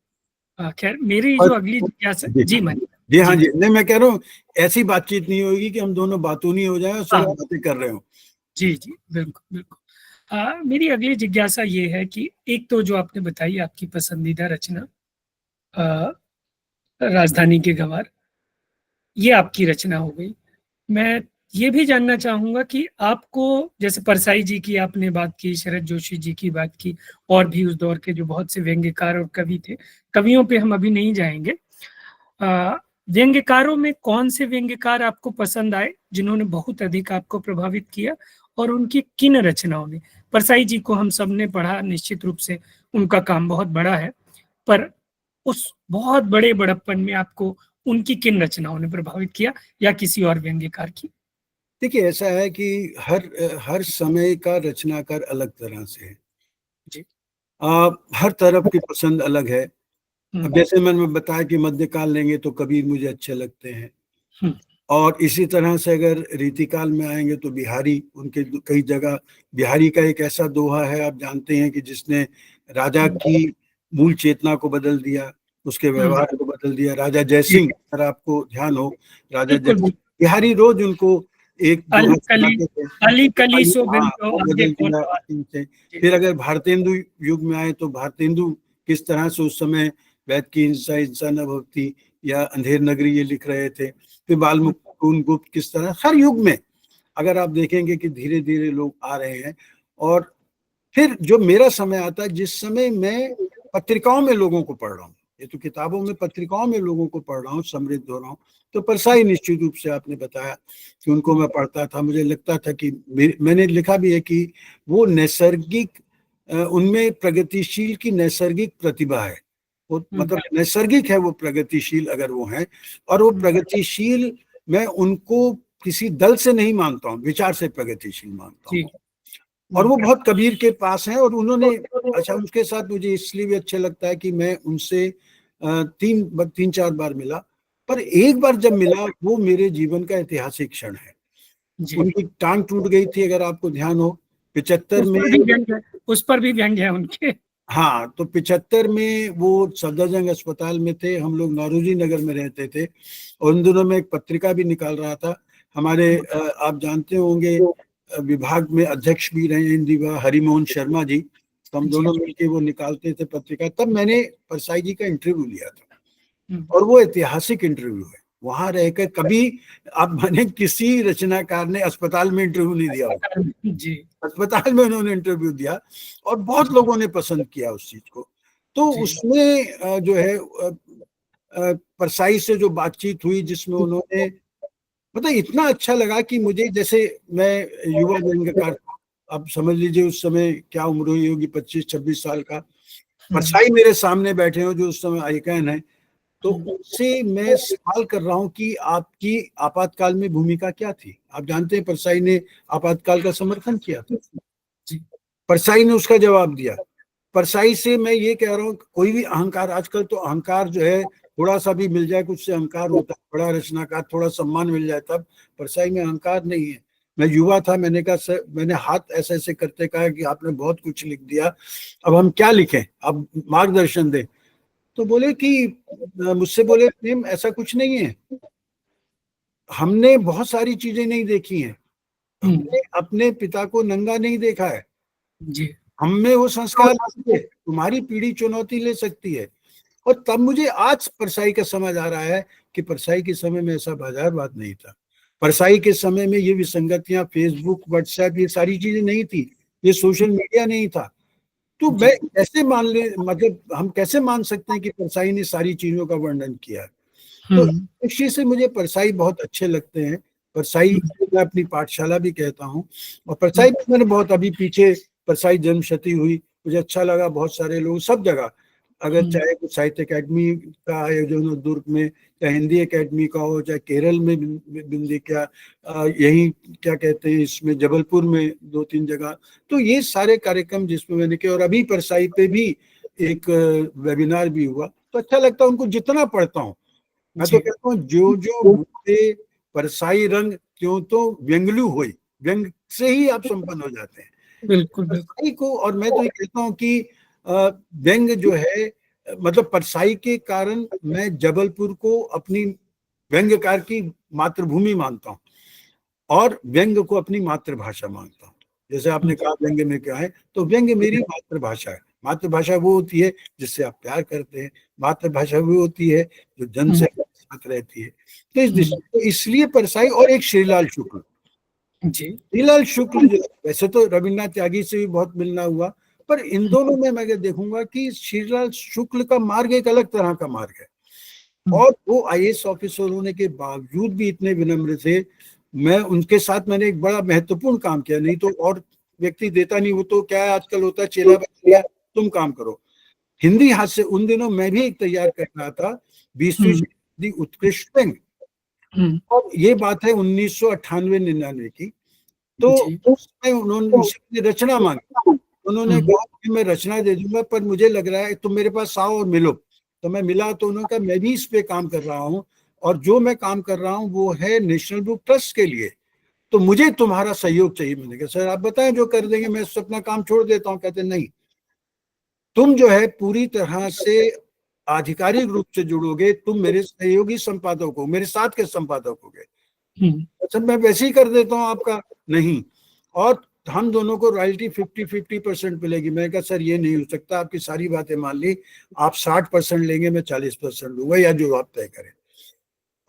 खैर मेरी जो अगली जिज्ञासा, जी हाँ जी, नहीं मैं कह रहा हूँ ऐसी बातचीत नहीं होगी कि हम दोनों बातों नहीं हो जाए और सब बातें कर रहे हो। जी बिल्कुल बिल्कुल। मेरी अगली जिज्ञासा ये है कि एक तो जो आपने बताई आपकी पसंदीदा रचना राजधानी के गंवार, ये आपकी रचना हो गई। मैं ये भी जानना चाहूंगा कि आपको, जैसे परसाई जी की आपने बात की, शरद जोशी जी की बात की, और भी उस दौर के जो बहुत से व्यंग्यकार और कवि थे, कवियों पे हम अभी नहीं जाएंगे। व्यंग्यकारों में कौन से व्यंग्यकार आपको पसंद आए जिन्होंने बहुत अधिक आपको प्रभावित किया, और उनकी किन रचनाओं ने? परसाई जी को हम सब ने पढ़ा, निश्चित रूप से उनका काम बहुत बड़ा है, पर उस बहुत बड़े बड़प्पन में आपको उनकी किन रचनाओं ने प्रभावित किया, या किसी और व्यंग्यकार की? देखिए, ऐसा है कि हर समय का रचनाकार अलग तरह से है। जी। हर तरफ की पसंद अलग है। अब हम्म। जैसे मैंने बताया कि मध्यकाल लेंगे तो कबीर मुझे अच्छे लगते हैं, हम्म। और इसी तरह से अगर रीतिकाल में आएंगे तो बिहारी, उनके कई जगह बिहारी का एक ऐसा दोहा है, आप जानते हैं, कि जिसने राजा की मूल चेतना को बदल दिया, उसके व्यवहार को बदल दिया। राजा जयसिंह, अगर आपको ध्यान हो, राजा बिल्कुल जयसिंह, बिल्कुल। बिहारी रोज उनको एक दोहा अली कली, सुनाते थे। अली कली हाँ, सो बिन तो वो आगे बदल कौन दिया बात। से। जी। फिर अगर भारतेंदु युग में आए तो भारतेंदु किस तरह से उस समय वैद की हिंसा हिंसा न भक्ति या अंधेर नगरी ये लिख रहे थे। फिर बालमुकुंद गुप्त किस तरह, हर युग में अगर आप देखेंगे कि धीरे धीरे लोग आ रहे हैं। और फिर जो मेरा समय आता है, जिस समय मैं पत्रिकाओं में लोगों को पढ़ रहा हूँ, ये तो किताबों में, पत्रिकाओं में लोगों को पढ़ रहा हूँ, समृद्ध हो रहा हूँ, तो परसाई निश्चित रूप से, आपने बताया कि उनको मैं पढ़ता था, मुझे लगता था कि मैंने लिखा भी है कि वो नैसर्गिक, उनमें प्रगतिशील की नैसर्गिक प्रतिभा है। वो मतलब नैसर्गिक है, वो प्रगतिशील अगर वो है, और वो प्रगतिशील, मैं उनको किसी दल से नहीं मानता हूँ, विचार से प्रगतिशील मानता हूँ। जी। और वो बहुत कबीर के पास हैं, और उन्होंने, अच्छा, उसके साथ मुझे इसलिए भी अच्छा लगता है कि मैं उनसे तीन चार बार मिला, पर एक बार जब मिला, वो मेरे जीवन का ऐतिहासिक क्षण है। जी। उनकी टांग टूट गई थी, अगर आपको ध्यान हो, 75 उस में। पर भी व्यंग्य है, उस पर भी व्यंग्य है उनके। हाँ, तो 75 में वो सफदरजंग अस्पताल में थे, हम लोग नारोजी नगर में रहते थे, और उन दिनों में एक पत्रिका भी निकाल रहा था हमारे, आप जानते होंगे, विभाग में अध्यक्ष भी रहे इन दिनों हरिमोहन शर्मा जी, तो हम जी। दोनों मिलके वो निकालते थे पत्रिका। तब मैंने परसाई जी का इंटरव्यू लिया था, हम्म। और वो ऐतिहासिक इंटरव्यू है। वहां रहकर कभी आप, मैंने किसी रचनाकार ने अस्पताल में इंटरव्यू नहीं दिया होगा, जी। अस्पताल में उन्होंने इंटरव्यू दिया, और बहुत लोगों ने पसंद किया उस चीज को। तो जी। उसमें जो है, परसाई से जो बातचीत हुई, जिसमें उन्होंने, मतलब इतना अच्छा लगा कि मुझे, जैसे मैं युवा व्यंग्यकार था, अब समझ लीजिए उस समय क्या उम्र हुई होगी, 25-26 साल का। परसाई मेरे सामने बैठे हो, जो उस समय आइकन है, तो उससे मैं सवाल कर रहा हूं कि आपकी आपातकाल में भूमिका क्या थी। आप जानते हैं, परसाई ने आपातकाल का समर्थन किया था, जी। परसाई ने उसका जवाब दिया। परसाई से मैं ये कह रहा हूँ, कोई भी अहंकार, आजकल तो अहंकार जो है, थोड़ा सा भी मिल जाए कुछ से अहंकार होता है, बड़ा रचनाकार, थोड़ा सम्मान मिल जाए तब। परसाई में अहंकार नहीं है। मैं युवा था, मैंने कहा सर, मैंने हाथ ऐसे ऐसे करते कहा कि आपने बहुत कुछ लिख दिया, अब हम क्या लिखें, अब मार्गदर्शन दें। तो बोले कि, मुझसे बोले, प्रेम ऐसा कुछ नहीं है, हमने बहुत सारी चीजें नहीं देखी हैं, हमने अपने पिता को नंगा नहीं देखा है, जी। हम में वो संस्कार नहीं है, तुम्हारी पीढ़ी चुनौती ले सकती है। और तब मुझे आज परसाई का समझ आ रहा है कि परसाई के समय में ऐसा बाजारवाद नहीं था। परसाई के समय में ये विसंगतियां, फेसबुक, व्हाट्सएप, ये सारी चीजें नहीं थी, ये सोशल मीडिया नहीं था। तो जी। मैं कैसे मान ले, मतलब हम कैसे मान सकते हैं कि परसाई ने सारी चीजों का वर्णन किया। तो इस चीज से मुझे परसाई बहुत अच्छे लगते हैं। परसाई मैं अपनी पाठशाला भी कहता हूँ, और परसाई में मैंने बहुत, अभी पीछे परसाई जन्मशती हुई, मुझे अच्छा लगा, बहुत सारे लोग सब जगह, अगर चाहे कुछ साहित्य अकेडमी का आयोजन हो दुर्ग में, चाहे हिंदी अकेडमी का हो, चाहे केरल में बिंदी, क्या यही क्या कहते हैं इसमें, जबलपुर में 2-3 जगह, तो ये सारे कार्यक्रम जिसमें मैंने किया, और अभी परसाई पे भी एक वेबिनार भी हुआ, तो अच्छा लगता है उनको जितना पढ़ता हूँ। मैं तो कहता हूँ, जो जो बूते परसाई रंग, क्यों तो व्यंगलू हुई, व्यंग से ही आप संपन्न हो जाते हैं बिल्कुल बिल्कुल। परसाई को। और मैं तो ये कहता हूँ कि व्यंग जो है, मतलब परसाई के कारण मैं जबलपुर को अपनी व्यंग्यकार की मातृभूमि मानता हूँ, और व्यंग को अपनी मातृभाषा मानता हूँ। जैसे आपने कहा व्यंग में क्या है, तो व्यंग मेरी मातृभाषा है। मातृभाषा वो होती है जिससे आप प्यार करते हैं, मातृभाषा वो होती है जो जन से साथ रहती है। तो इस दिशा, तो इसलिए परसाई, और एक श्रीलाल शुक्ल, जी। श्रीलाल शुक्ल जो, वैसे तो रविन्द्रनाथ त्यागी से भी बहुत मिलना हुआ, पर इन दोनों में मैं देखूंगा कि श्रीलाल शुक्ल का मार्ग एक अलग तरह का मार्ग है, और वो आईएएस ऑफिसर होने के बावजूद भी इतने विनम्र थे। मैं उनके साथ मैंने एक बड़ा महत्वपूर्ण काम किया, नहीं तो और व्यक्ति देता नहीं, वो तो क्या है आजकल होता है, चेला बन गया तुम काम करो। हिंदी हास्य उन दिनों मैं भी एक तैयार कर रहा था, 20वीं शताब्दी उत्कृष्ट व्यंग, और ये बात है 1998-99 की। तो जी। उसमें उन्होंने मुझसे रचना मांगी, उन्होंने कहा कि मैं रचना दे दूंगा, पर मुझे लग रहा है तुम मेरे पास आओ और मिलो। तो मैं मिला, तो उन्होंने कहा मैं भी इस पे काम कर रहा हूँ, और जो मैं काम कर रहा हूँ वो है नेशनल बुक ट्रस्ट के लिए, तो मुझे तुम्हारा सहयोग चाहिए। मैंने कहा सर आप बताएं जो कर देंगे, मैं अपना काम छोड़ देता हूँ। कहते नहीं, तुम जो है पूरी तरह से आधिकारिक रूप से जुड़ोगे, तुम मेरे सहयोगी संपादक हो, मेरे साथ के संपादक हो गए। अच्छा मैं वैसे ही कर देता हूँ आपका। नहीं, और हम दोनों को रॉयल्टी 50-50% मिलेगी। मैं कहा सर ये नहीं हो सकता, आपकी सारी बातें मान ली, आप 60% लेंगे, मैं 40% लूंगा, या जो आप तय करें।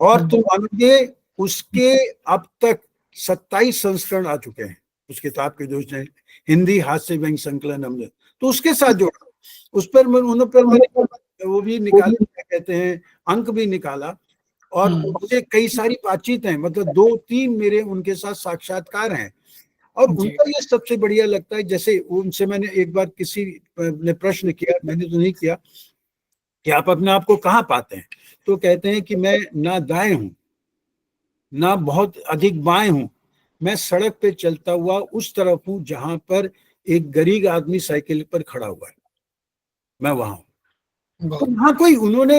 और तुम मानोगे उसके अब तक 27 संस्करण आ चुके हैं उस किताब के, जो हिंदी हास्य व्यंग संकलन हमने तो उसके साथ जोड़ा, उस पर मैंने वो भी निकाला, क्या कहते हैं, अंक भी निकाला, और उनसे कई सारी बातचीत है, मतलब 2-3 मेरे उनके साथ साक्षात्कार हैं। और उनका ये सबसे बढ़िया लगता है, जैसे उनसे मैंने एक बार किसी ने प्रश्न किया, मैंने तो नहीं किया, कि आप अपने आप को कहाँ पाते हैं, तो कहते हैं कि मैं ना दाएं हूं ना बहुत अधिक बाएं हूं, मैं सड़क पे चलता हुआ उस तरफ हूं जहां पर एक गरीब आदमी साइकिल पर खड़ा हुआ है, मैं वहां हूं। तो वहां कोई उन्होंने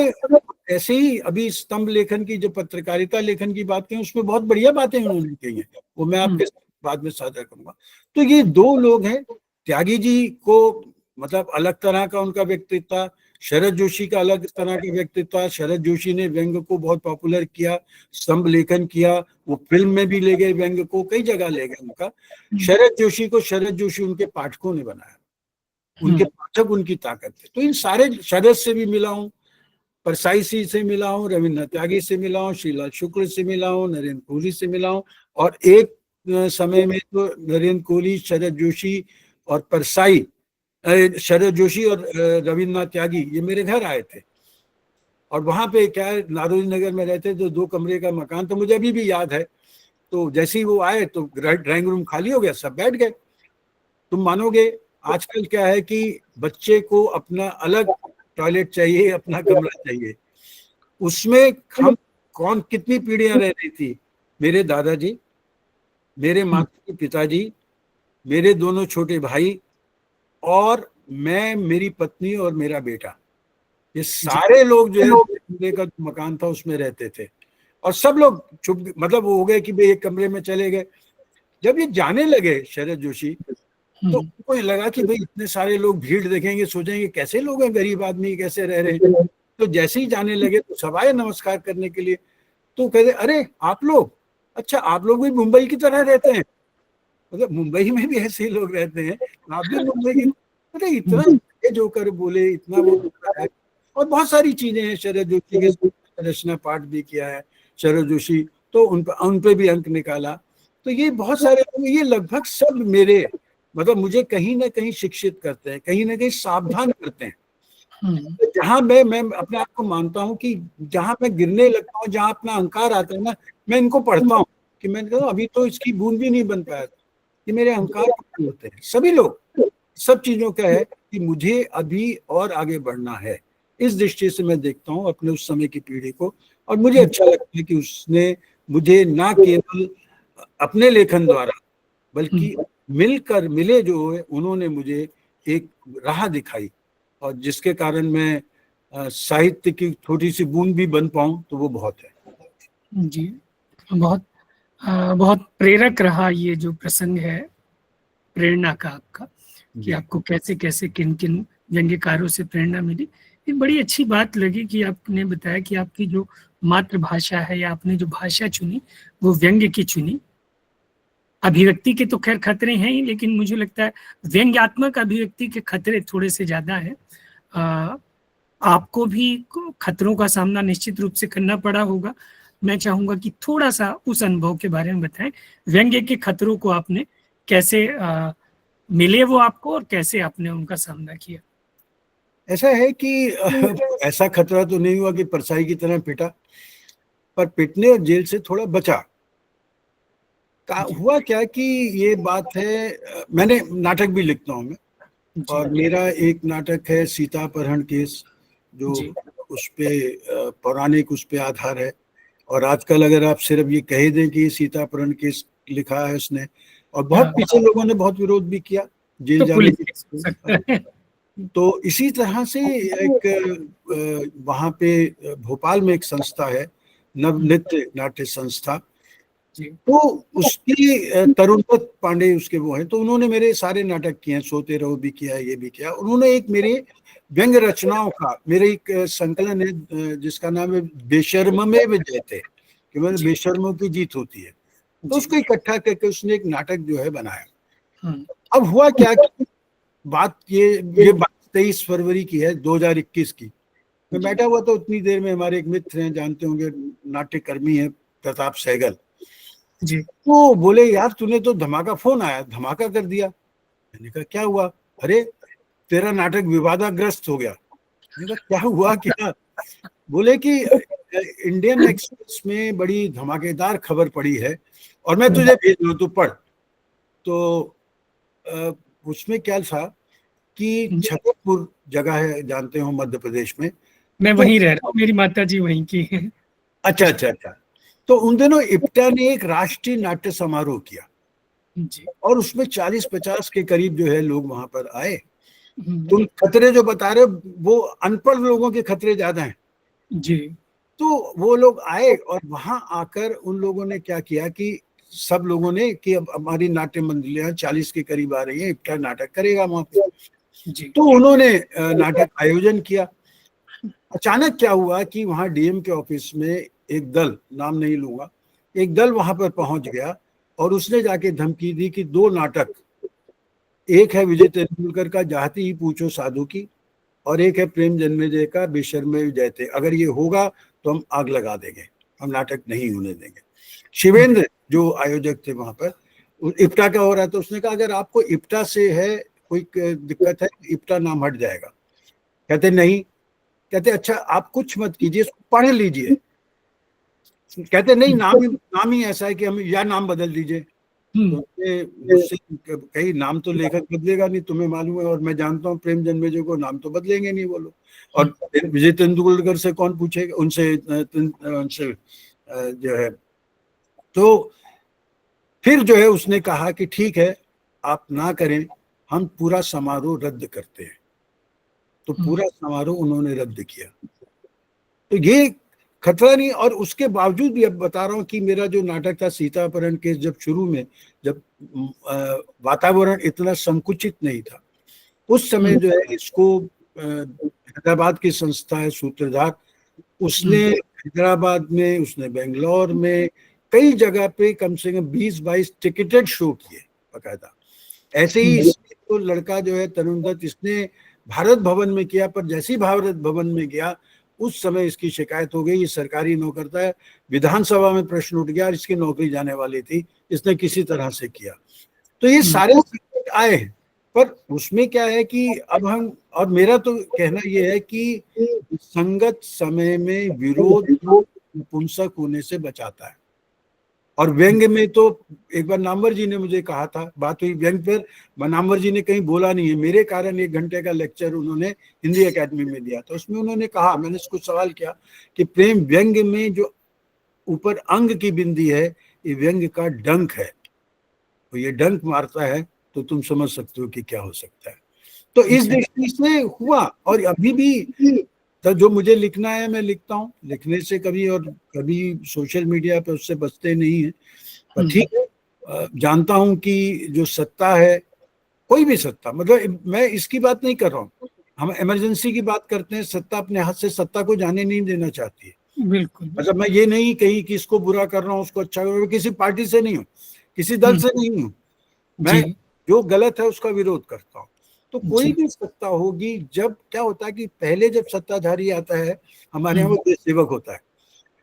ऐसे ही अभी स्तंभ लेखन की, जो पत्रकारिता लेखन की बात की, उसमें बहुत बढ़िया बातें उन्होंने कही हैं, वो मैं आपके बाद में साझा करूंगा। तो ये दो लोग हैं, त्यागी जी को मतलब अलग तरह का उनका व्यक्तित्व था, शरद जोशी का अलग तरह का व्यक्तित्व था। शरद जोशी ने व्यंग को बहुत पॉपुलर किया, स्तंभ लेखन किया, वो फिल्म में भी ले गए, व्यंग को कई जगह ले गए उनका। शरद जोशी को शरद जोशी उनके पाठकों ने बनाया, उनके पाठक उनकी ताकत थे। तो इन सारे, शरद से भी मिला हूँ, परसाई से मिला हूँ, रविन्द्रनाथ त्यागी से मिला हूँ, श्रीलाल शुक्ल से मिला हूँ, नरेंद्र कोहली से मिला हूँ, और एक समय में तो नरेंद्र कोहली, शरद जोशी और परसाई, शरद जोशी और रविन्द्रनाथ त्यागी ये मेरे घर आए थे। और वहां पे क्या है, नारोजी नगर में रहते, तो 2 कमरे का मकान, तो मुझे अभी भी याद है। तो जैसे ही वो आए तो ड्राइंग रूम खाली हो गया, सब बैठ गए। तुम मानोगे आजकल क्या है कि बच्चे को अपना अलग टॉयलेट चाहिए, अपना कमरा चाहिए। उसमें हम कौन कितनी पीढ़ियां रह रही थी, मेरे दादाजी, मेरे माता पिताजी, मेरे दोनों छोटे भाई, और मैं, मेरी पत्नी और मेरा बेटा, ये सारे लोग जो है कमरे का मकान था उसमें रहते थे। और सब लोग चुप, मतलब वो हो गए कि भाई एक कमरे में चले गए। जब ये जाने लगे शरद जोशी, तो उनको लगा कि भाई इतने सारे लोग भीड़ देखेंगे, सोचेंगे कैसे लोग हैं, गरीब आदमी कैसे रह रहे हैं। तो जैसे ही जाने लगे तो सब आए नमस्कार करने के लिए। तो कहते अरे आप लोग, अच्छा आप लोग भी मुंबई की तरह रहते हैं, मतलब मुंबई में भी ऐसे ही लोग रहते हैं, आप भी मुंबई की, अरे इतना जो कर बोले, इतना वो है। और बहुत सारी चीजें हैं, शरद जोशी के रचना पाठ भी किया है शरद जोशी, तो उन पे भी अंक निकाला। तो ये बहुत सारे, ये लगभग सब मेरे, मतलब मुझे कहीं ना कहीं शिक्षित करते हैं, कहीं ना कहीं सावधान करते हैं। जहां मैं अपने आप को मानता हूं कि जहां मैं गिरने लगता हूं, जहां अपना अहंकार आता है ना, मैं इनको पढ़ता हूं कि मैंने कहा अभी तो इसकी बूंद भी नहीं बन पाया था, कि मेरे अहंकार होते हैं सभी लोग, सब चीजों का है कि मुझे अभी और आगे बढ़ना है। इस दृष्टि से मैं देखता हूँ अपने उस समय की पीढ़ी को, और मुझे अच्छा लगता है कि उसने मुझे ना केवल अपने लेखन द्वारा, बल्कि मिले जो है, उन्होंने मुझे एक राह दिखाई, और जिसके कारण मैं साहित्य की थोड़ी सी बूंद भी बन पाऊं, तो वो बहुत है। जी, बहुत बहुत प्रेरक रहा ये जो प्रसंग है, प्रेरणा का आपका, कि आपको कैसे कैसे किन किन व्यंग्यकारों से प्रेरणा मिली। ये बड़ी अच्छी बात लगी कि आपने बताया कि आपकी जो मातृभाषा है, या आपने जो भाषा चुनी वो व्यंग्य की चुनी। अभिव्यक्ति के तो खैर खतरे हैं ही, लेकिन मुझे लगता है व्यंग्यात्मक अभिव्यक्ति के खतरे थोड़े से ज्यादा है। आपको भी खतरों का सामना निश्चित रूप से करना पड़ा होगा। मैं चाहूंगा कि थोड़ा सा उस अनुभव के बारे में बताएं। व्यंग्य के खतरों को आपने कैसे मिले वो आपको, और कैसे आपने उनका सामना किया? ऐसा है कि ऐसा खतरा तो नहीं हुआ कि परछाई की तरह पिटा, पर पिटने और जेल से थोड़ा बचा। हुआ क्या कि ये बात है, मैंने नाटक भी लिखता हूँ मैं, और मेरा एक नाटक है सीतापहरण केस, जो उस पे पौराणिक उस पे आधार है। और आजकल अगर आप सिर्फ ये कह दें कि सीतापहरण केस लिखा है उसने, और बहुत पीछे लोगों ने बहुत विरोध भी किया, जेल तो जाने की तो इसी तरह से एक वहाँ पे भोपाल में एक संस्था है, नवनृत्य नाट्य संस्था, तो उसकी तरुणदत्त पांडे उसके वो हैं, तो उन्होंने मेरे सारे नाटक किए हैं, सोते रहो भी किया, ये भी किया। उन्होंने एक मेरे व्यंग्य रचनाओं का मेरे एक संकलन है जिसका नाम है बेशर्म में विजय थे, कि मतलब बेशर्मों की जीत होती है, तो उसको इकट्ठा करके उसने एक नाटक जो है बनाया। अब हुआ क्या कि बात ये 23 फरवरी की है 2021 की। मैं बैठा हुआ तो उतनी देर में हमारे एक मित्र हैं, जानते होंगे, नाट्यकर्मी है प्रताप सहगल जी, तो बोले यार तूने तो धमाका, फोन आया, धमाका कर दिया। मैंने कहा क्या हुआ? अरे तेरा नाटक विवादाग्रस्त हो गया। मैंने कहा क्या हुआ क्या? बोले कि इंडियन एक्सप्रेस में बड़ी धमाकेदार खबर पड़ी है और मैं तुझे भेज दूं, तू पढ़। तो उसमें क्या था कि छतरपुर जगह है, जानते हो, मध्य प्रदेश में। मैं वहीं रह रहा हूँ, मेरी माता जी वहीं की है। अच्छा अच्छा अच्छा। तो उन दिनों इप्टा ने एक राष्ट्रीय नाट्य समारोह किया जी, और उसमें 40-50 के करीब जो है लोग वहां पर आए। तुम खतरे जो बता रहे हो वो अनपढ़ लोगों के खतरे ज्यादा हैं जी। तो वो लोग आए और वहां आकर उन लोगों ने क्या किया कि सब लोगों ने कि अब हमारी नाट्य मंडलियां 40 के करीब आ रही है, इप्टा नाटक करेगा वहां पे जी। तो उन्होंने नाटक आयोजन किया। अचानक क्या हुआ कि वहां डीएम के ऑफिस में एक दल, नाम नहीं लूंगा, एक दल वहां पर पहुंच गया और उसने जाके धमकी दी कि 2 नाटक, एक है विजय तेंदुलकर का जाति ही पूछो साधु की, और एक है प्रेम जन्मेजय का बेशर्मे विजय थे, अगर ये होगा तो हम आग लगा देंगे, हम नाटक नहीं होने देंगे। शिवेंद्र जो आयोजक थे वहां पर, इप्टा का हो रहा था, उसने कहा अगर आपको इप्टा से है कोई दिक्कत है, इप्टा नाम हट जाएगा। कहते नहीं, कहते अच्छा आप कुछ मत कीजिए, इसको पढ़ लीजिए। कहते नहीं, नाम ही ऐसा है कि हम या नाम बदल दीजिए। तो मुझसे कहीं नाम तो लेखक बदलेगा नहीं, तुम्हें मालूम है, और मैं जानता हूँ प्रेम जन्मेजय को, नाम तो बदलेंगे नहीं वो लोग, और विजय तेंदुलकर से कौन पूछेगा, उनसे जो है। तो फिर जो है उसने कहा कि ठीक है आप ना करें, हम पूरा समारोह रद्द करते हैं। तो पूरा समारोह उन्होंने रद्द किया। तो ये खतरा नहीं, और उसके बावजूद भी अब बता रहा हूँ कि मेरा जो नाटक था सीतापहरण केस, जब शुरू में जब वातावरण इतना संकुचित नहीं था, उस समय जो है इसको हैदराबाद की संस्था है सूत्रधार, उसने हैदराबाद में, उसने बेंगलोर में, कई जगह पे कम से कम 20-22 टिकटेड शो किए बाकायदा। ऐसे ही तो लड़का जो है तरुणदत्त, इसने भारत भवन में किया, पर जैसे ही भारत भवन में गया उस समय इसकी शिकायत हो गई, ये सरकारी नौकरता है, विधानसभा में प्रश्न उठ गया, इसकी नौकरी जाने वाली थी, इसने किसी तरह से किया। तो ये सारे आए हैं, पर उसमें क्या है कि अब हम, और मेरा तो कहना यह है कि संगत समय में विरोध नपुंसक होने से बचाता है। और व्यंग्य में तो एक बार नामवर जी ने मुझे कहा था, बात हुई व्यंग्य पर, नामवर जी ने कहीं बोला नहीं है, मेरे कारण 1 घंटे का लेक्चर उन्होंने हिंदी एकेडमी में दिया था। उसमें उन्होंने कहा, मैंने उसको सवाल किया कि प्रेम व्यंग्य में जो ऊपर अंग की बिंदी है, ये व्यंग्य का डंक है, तो ये डंक मारता है तो तुम समझ सकते हो कि क्या हो सकता है। तो इस दृष्टि से हुआ, और अभी भी तो जो मुझे लिखना है मैं लिखता हूँ, लिखने से कभी और कभी सोशल मीडिया पे उससे बचते नहीं है। पर ठीक है, जानता हूँ कि जो सत्ता है, कोई भी सत्ता, मतलब मैं इसकी बात नहीं कर रहा हूँ, हम इमरजेंसी की बात करते हैं, सत्ता अपने हाथ से सत्ता को जाने नहीं देना चाहती है। बिल्कुल, मतलब मैं ये नहीं कहीं कि इसको बुरा कर रहा हूँ उसको अच्छा कर रहा हूँ, किसी पार्टी से नहीं हूँ, किसी दल से नहीं हूँ, मैं जो गलत है उसका विरोध करता हूँ। तो कोई भी सत्ता होगी, जब क्या होता है कि पहले जब सत्ताधारी आता है, हमारे यहाँ वो देश सेवक होता है,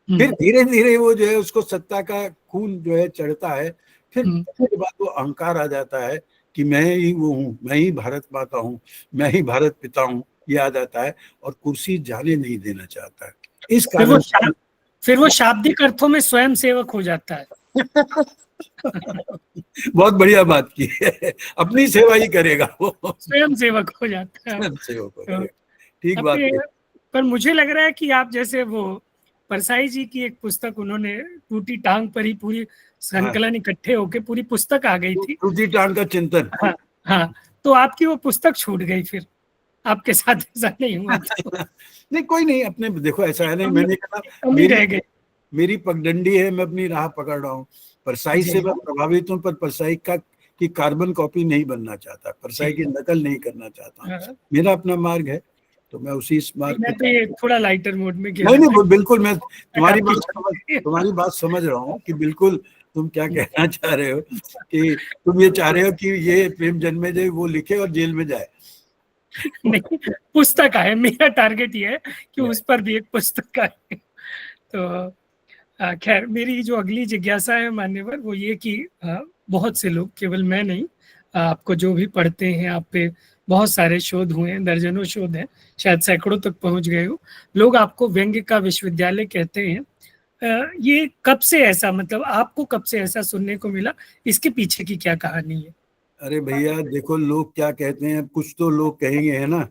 फिर धीरे धीरे वो जो है उसको सत्ता का खून जो है चढ़ता है, फिर उसके बाद वो अहंकार आ जाता है कि मैं ही वो हूँ, मैं ही भारत माता हूँ, मैं ही भारत पिता हूँ, ये आ जाता है और कुर्सी जाने नहीं देना चाहता है। इस कारण फिर वो शाब्दिक अर्थों में स्वयं सेवक हो जाता है। बहुत बढ़िया बात की है, अपनी सेवा ही करेगा वो, स्वयं सेवक हो जाता है। स्वयं सेवक हो करेगा। ठीक बात है। पर मुझे लग रहा है कि आप जैसे वो परसाई जी की एक पुस्तक, उन्होंने टूटी टांग पर ही पूरी संकलन इकट्ठे होके पूरी पुस्तक आ गई थी, टूटी टांग का चिंतन। हाँ हाँ, तो आपकी वो पुस्तक छूट गई, फिर आपके साथ ऐसा नहीं हुआ तो? नहीं कोई नहीं, अपने देखो ऐसा है नहीं, मैंने कहा मेरी पगडंडी है, मैं अपनी राह पकड़ रहा हूँ। परसाई से मैं प्रभावित हूँ, पर परसाई की कार्बन कॉपी नहीं बनना चाहता, परसाई की नकल नहीं करना चाहता, मेरा अपना मार्ग है, तो मैं उसी मार्ग मैं तो ये थोड़ा लाइटर मोड में नहीं, बिल्कुल मैं तुम्हारी बात समझ रहा हूँ कि बिल्कुल तुम क्या कहना चाह रहे हो, कि तुम ये चाह रहे हो कि ये प्रेम जन्मेजय वो लिखे और जेल में जाए। नहीं, पुस्तक है, मेरा टारगेट ये है कि उस पर भी एक पुस्तक आए। तो खैर, मेरी जो अगली जिज्ञासा है मान्यवर, वो ये कि बहुत से लोग, केवल मैं नहीं, आपको जो भी पढ़ते हैं, आप पे बहुत सारे शोध हुए हैं, दर्जनों शोध हैं, शायद सैकड़ों तक पहुंच गए हो, लोग आपको व्यंग्य का विश्वविद्यालय कहते हैं। ये कब से ऐसा, मतलब आपको कब से ऐसा सुनने को मिला, इसके पीछे की क्या कहानी है? अरे भैया देखो, लोग क्या कहते हैं, कुछ तो लोग कहेंगे, है ना,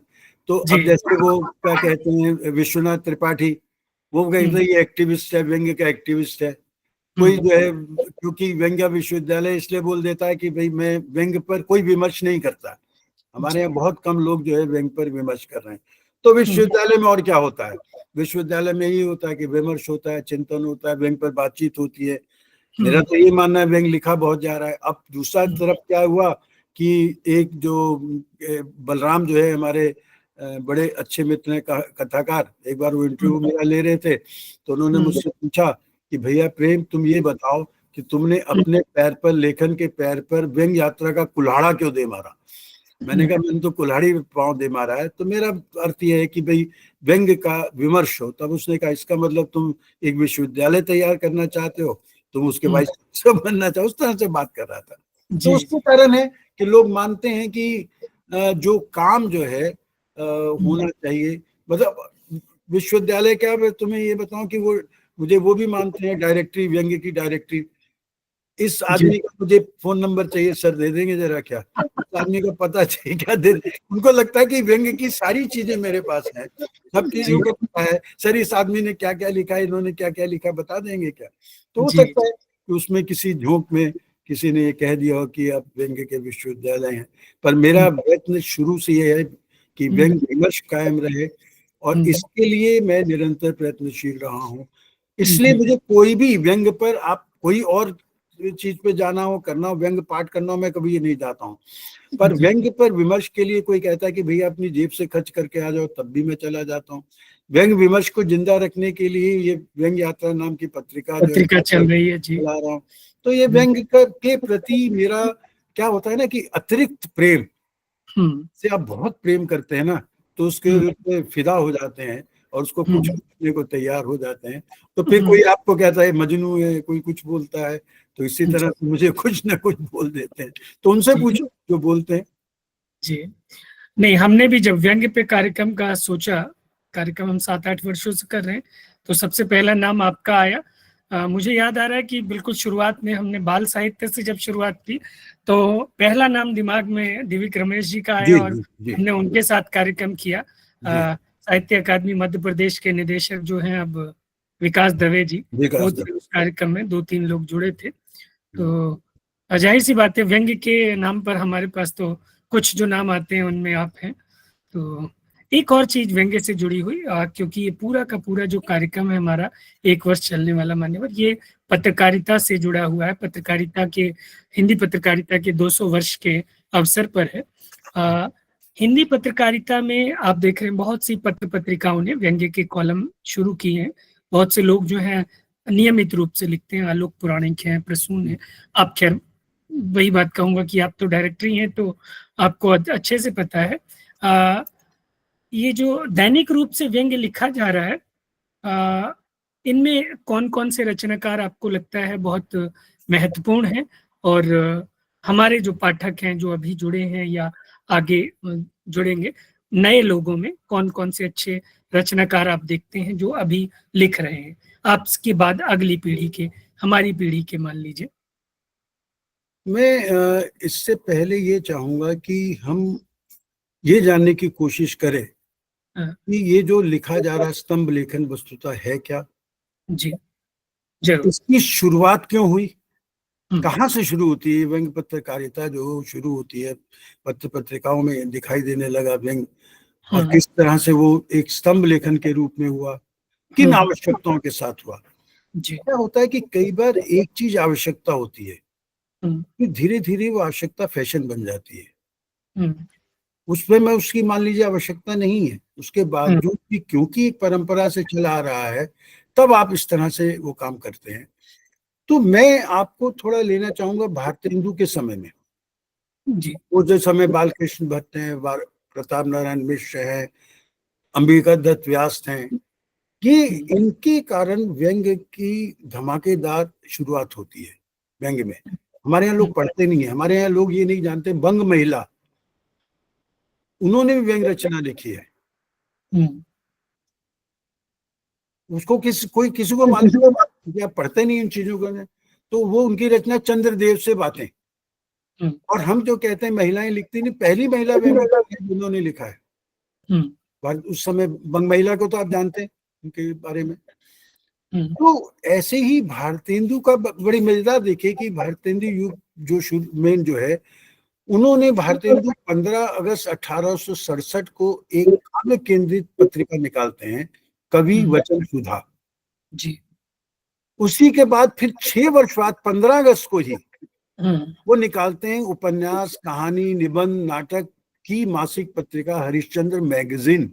तो अब जैसे वो क्या कहते हैं, विश्वनाथ त्रिपाठी, वो कहते हैं ये एक्टिविस्ट है, व्यंग्य का एक्टिविस्ट है। कोई जो है, क्योंकि व्यंग्य विश्वविद्यालय इसलिए बोल देता है कि भाई मैं व्यंग्य पर कोई विमर्श नहीं करता, हमारे यहाँ बहुत कम लोग जो है व्यंग्य पर विमर्श कर रहे हैं। तो विश्वविद्यालय में और क्या होता है, विश्वविद्यालय में यही होता है कि विमर्श होता है, चिंतन होता है, व्यंग्य पर बातचीत होती है। मेरा तो ये मानना है व्यंग्य लिखा बहुत जा रहा है। अब दूसरा तरफ क्या हुआ कि एक जो बलराम जो है हमारे बड़े अच्छे मित्र हैं, कथाकार, एक बार वो इंटरव्यू मेरा ले रहे थे, तो उन्होंने मुझसे पूछा कि भैया प्रेम, तुम ये बताओ कि तुमने अपने पैर पर, लेखन के पैर पर व्यंग्य यात्रा का कुल्हाड़ा क्यों दे मारा। मैंने कहा मैंने तो कुल्हाड़ी पांव दे मारा है, तो मेरा अर्थ यह है कि भाई व्यंग्य का विमर्श हो। तब उसने कहा इसका मतलब तुम एक विश्वविद्यालय तैयार करना चाहते हो, तुम उसके वाइस बनना चाहो, उस तरह से बात कर रहा था। तो उसके कारण है कि लोग मानते हैं कि जो काम जो है होना चाहिए, मतलब विश्वविद्यालय क्या, मैं तुम्हें ये बताऊं कि वो मुझे वो भी मानते हैं डायरेक्टरी, व्यंग्य की डायरेक्टरी। इस आदमी का मुझे फोन नंबर चाहिए सर, दे देंगे जरा क्या, इस आदमी का पता चाहिए क्या, दे। उनको लगता है कि व्यंग्य की सारी चीजें मेरे पास है, सब चीजों को पता है, सर इस आदमी ने क्या क्या लिखा है, इन्होंने क्या क्या लिखा, बता देंगे क्या। तो हो सकता है कि उसमें किसी झोंक में किसी ने ये कह दिया हो कि आप व्यंग्य के विश्वविद्यालय हैं, पर मेरा प्रयत्न शुरू से ये है कि व्यंग्य विमर्श कायम रहे, और इसके लिए मैं निरंतर प्रयत्नशील रहा हूँ। इसलिए मुझे कोई भी व्यंग्य पर, आप कोई और चीज पे जाना हो, करना हो, व्यंग्य पाठ करना हो, मैं कभी ये नहीं चाहता हूँ, पर व्यंग्य पर विमर्श के लिए कोई कहता है कि भैया अपनी जेब से खर्च करके आ जाओ, तब भी मैं चला जाता हूँ। व्यंग्य विमर्श को जिंदा रखने के लिए ये व्यंग्य यात्रा नाम की पत्रिका चल रही है जी, चला रहा हूँ। तो ये व्यंग्य के प्रति मेरा क्या होता है ना, कि अतिरिक्त प्रेम से आप बहुत प्रेम करते हैं ना, तो उसके फिदा हो जाते हैं और उसको कुछ करने को तैयार हो जाते हैं। तो फिर कोई आपको कहता है मजनू है, कोई कुछ बोलता है, तो इसी तरह से मुझे कुछ ना कुछ बोल देते हैं, तो उनसे पूछो जो बोलते हैं। जी नहीं, हमने भी जब व्यंग्य पे कार्यक्रम का सोचा, कार्यक्रम हम 7-8 वर्षों से कर रहे हैं, तो सबसे पहला नाम आपका आया। मुझे याद आ रहा है कि बिल्कुल शुरुआत में हमने बाल साहित्य से जब शुरुआत की, तो पहला नाम दिमाग में दिविक रमेश जी का आया, और हमने उनके साथ कार्यक्रम किया। साहित्य अकादमी मध्य प्रदेश के निदेशक जो हैं अब विकास दवे जी, वो उस कार्यक्रम में 2-3 लोग जुड़े थे। तो जाहिर सी बात है, व्यंग्य के नाम पर हमारे पास तो कुछ जो नाम आते हैं उनमें आप हैं। तो एक और चीज व्यंग्य से जुड़ी हुई, क्योंकि ये पूरा का पूरा जो कार्यक्रम है हमारा 1 वर्ष चलने वाला मान्यवर, ये पत्रकारिता से जुड़ा हुआ है, पत्रकारिता के, हिंदी पत्रकारिता के 200 वर्ष के अवसर पर है। हिंदी पत्रकारिता में आप देख रहे हैं बहुत सी पत्र पत्रिकाओं ने व्यंग्य के कॉलम शुरू किए हैं। बहुत से लोग जो हैं नियमित रूप से लिखते हैं, आलोक पुराणिक हैं, प्रसून है। आप खैर वही बात कहूंगा कि आप तो डायरेक्टरी हैं, तो आपको अच्छे से पता है। ये जो दैनिक रूप से व्यंग्य लिखा जा रहा है, इनमें कौन कौन से रचनाकार आपको लगता है बहुत महत्वपूर्ण है, और हमारे जो पाठक हैं, जो अभी जुड़े हैं या आगे जुड़ेंगे, नए लोगों में कौन कौन से अच्छे रचनाकार आप देखते हैं जो अभी लिख रहे हैं, आपके बाद अगली पीढ़ी के, हमारी पीढ़ी के मान लीजिए? मैं इससे पहले ये चाहूंगा कि हम ये जानने की कोशिश करें हाँ, कि ये जो लिखा जा रहा स्तंभ लेखन वस्तुतः है क्या, जी, जरूर। इसकी शुरुआत क्यों हुई, हम्म, कहाँ से शुरू होती है व्यंग्य पत्रकारिता जो शुरू होती है, पत्र पत्रिकाओं में दिखाई देने लगा व्यंग्य, और हम्म, किस तरह से वो एक स्तंभ लेखन के रूप में हुआ, किन हम्म, आवश्यकताओं के साथ हुआ। जी, क्या होता है कि कई बार एक चीज आवश्यकता होती है, हम्म, फिर धीरे धीरे वो आवश्यकता फैशन बन जाती है। हम्म, उसमें मैं उसकी मान लीजिए आवश्यकता नहीं है, उसके हम्म, बावजूद भी क्योंकि एक परंपरा से चला आ रहा है, तब आप इस तरह से वो काम करते हैं। तो मैं आपको थोड़ा लेना चाहूंगा भारतेंदु के समय में। जी, वो जो समय बालकृष्ण भट्ट हैं, प्रताप नारायण मिश्र हैं, अंबिका दत्त व्यास हैं, ये हम्म, इनके कारण व्यंग्य की धमाकेदार शुरुआत होती है। व्यंग्य में हमारे यहाँ हम्म, लोग पढ़ते नहीं है, हमारे यहाँ लोग ये नहीं जानते बंग महिला, उन्होंने भी व्यंग्य रचना लिखी है। हम्म, उसको कोई किसी को मालूम नहीं, आप पढ़ते नहीं इन चीजों को ने। तो वो उनकी रचना चंद्रदेव से बातें, हम्म, और हम जो कहते हैं महिलाएं लिखती नहीं, पहली महिला व्यंग्य जिन्होंने लिखा है हम्म, उस समय बंग महिला को तो आप जानते हैं उनके बारे में। हम्म, तो ऐसे ही भारतेंदु का बड़ी मजेदार देखिए कि भारतेंदु युग जो शुरू में जो है, उन्होंने भारतेंदु 15 अगस्त 1867 को एक काव्य केंद्रित पत्रिका निकालते हैं, कवि हम्म, वचन सुधा। जी, उसी के बाद फिर 6 वर्ष बाद 15 अगस्त को ही हम्म, वो निकालते हैं उपन्यास, कहानी, निबंध, नाटक की मासिक पत्रिका हरिश्चंद्र मैगजीन।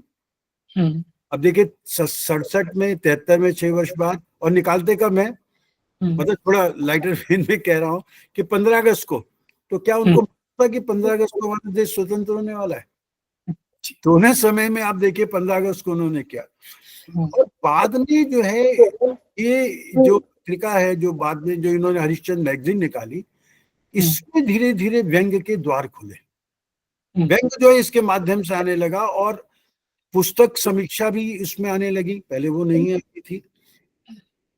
हम्म, अब देखिए 67 में, 73 में, 6 वर्ष बाद, और निकालते कब है, हम्म, मतलब थोड़ा लाइटर वेन में कह रहा हूँ कि 15 अगस्त को। तो क्या हम्म, उनको पता कि 15 अगस्त को हमारा देश स्वतंत्र होने वाला है? जी, तो उन्हें समय में आप देखिए 15 अगस्त को उन्होंने क्या, हम्म, और बाद में जो है ये जो पत्रिका है, जो बाद में जो इन्होंने हरिश्चंद्र मैगजीन निकाली, हम्म, इसमें धीरे धीरे व्यंग्य के द्वार खुले। हम्म, व्यंग्य जो है इसके माध्यम से आने लगा, और पुस्तक समीक्षा भी इसमें आने लगी, पहले वो नहीं आती थी।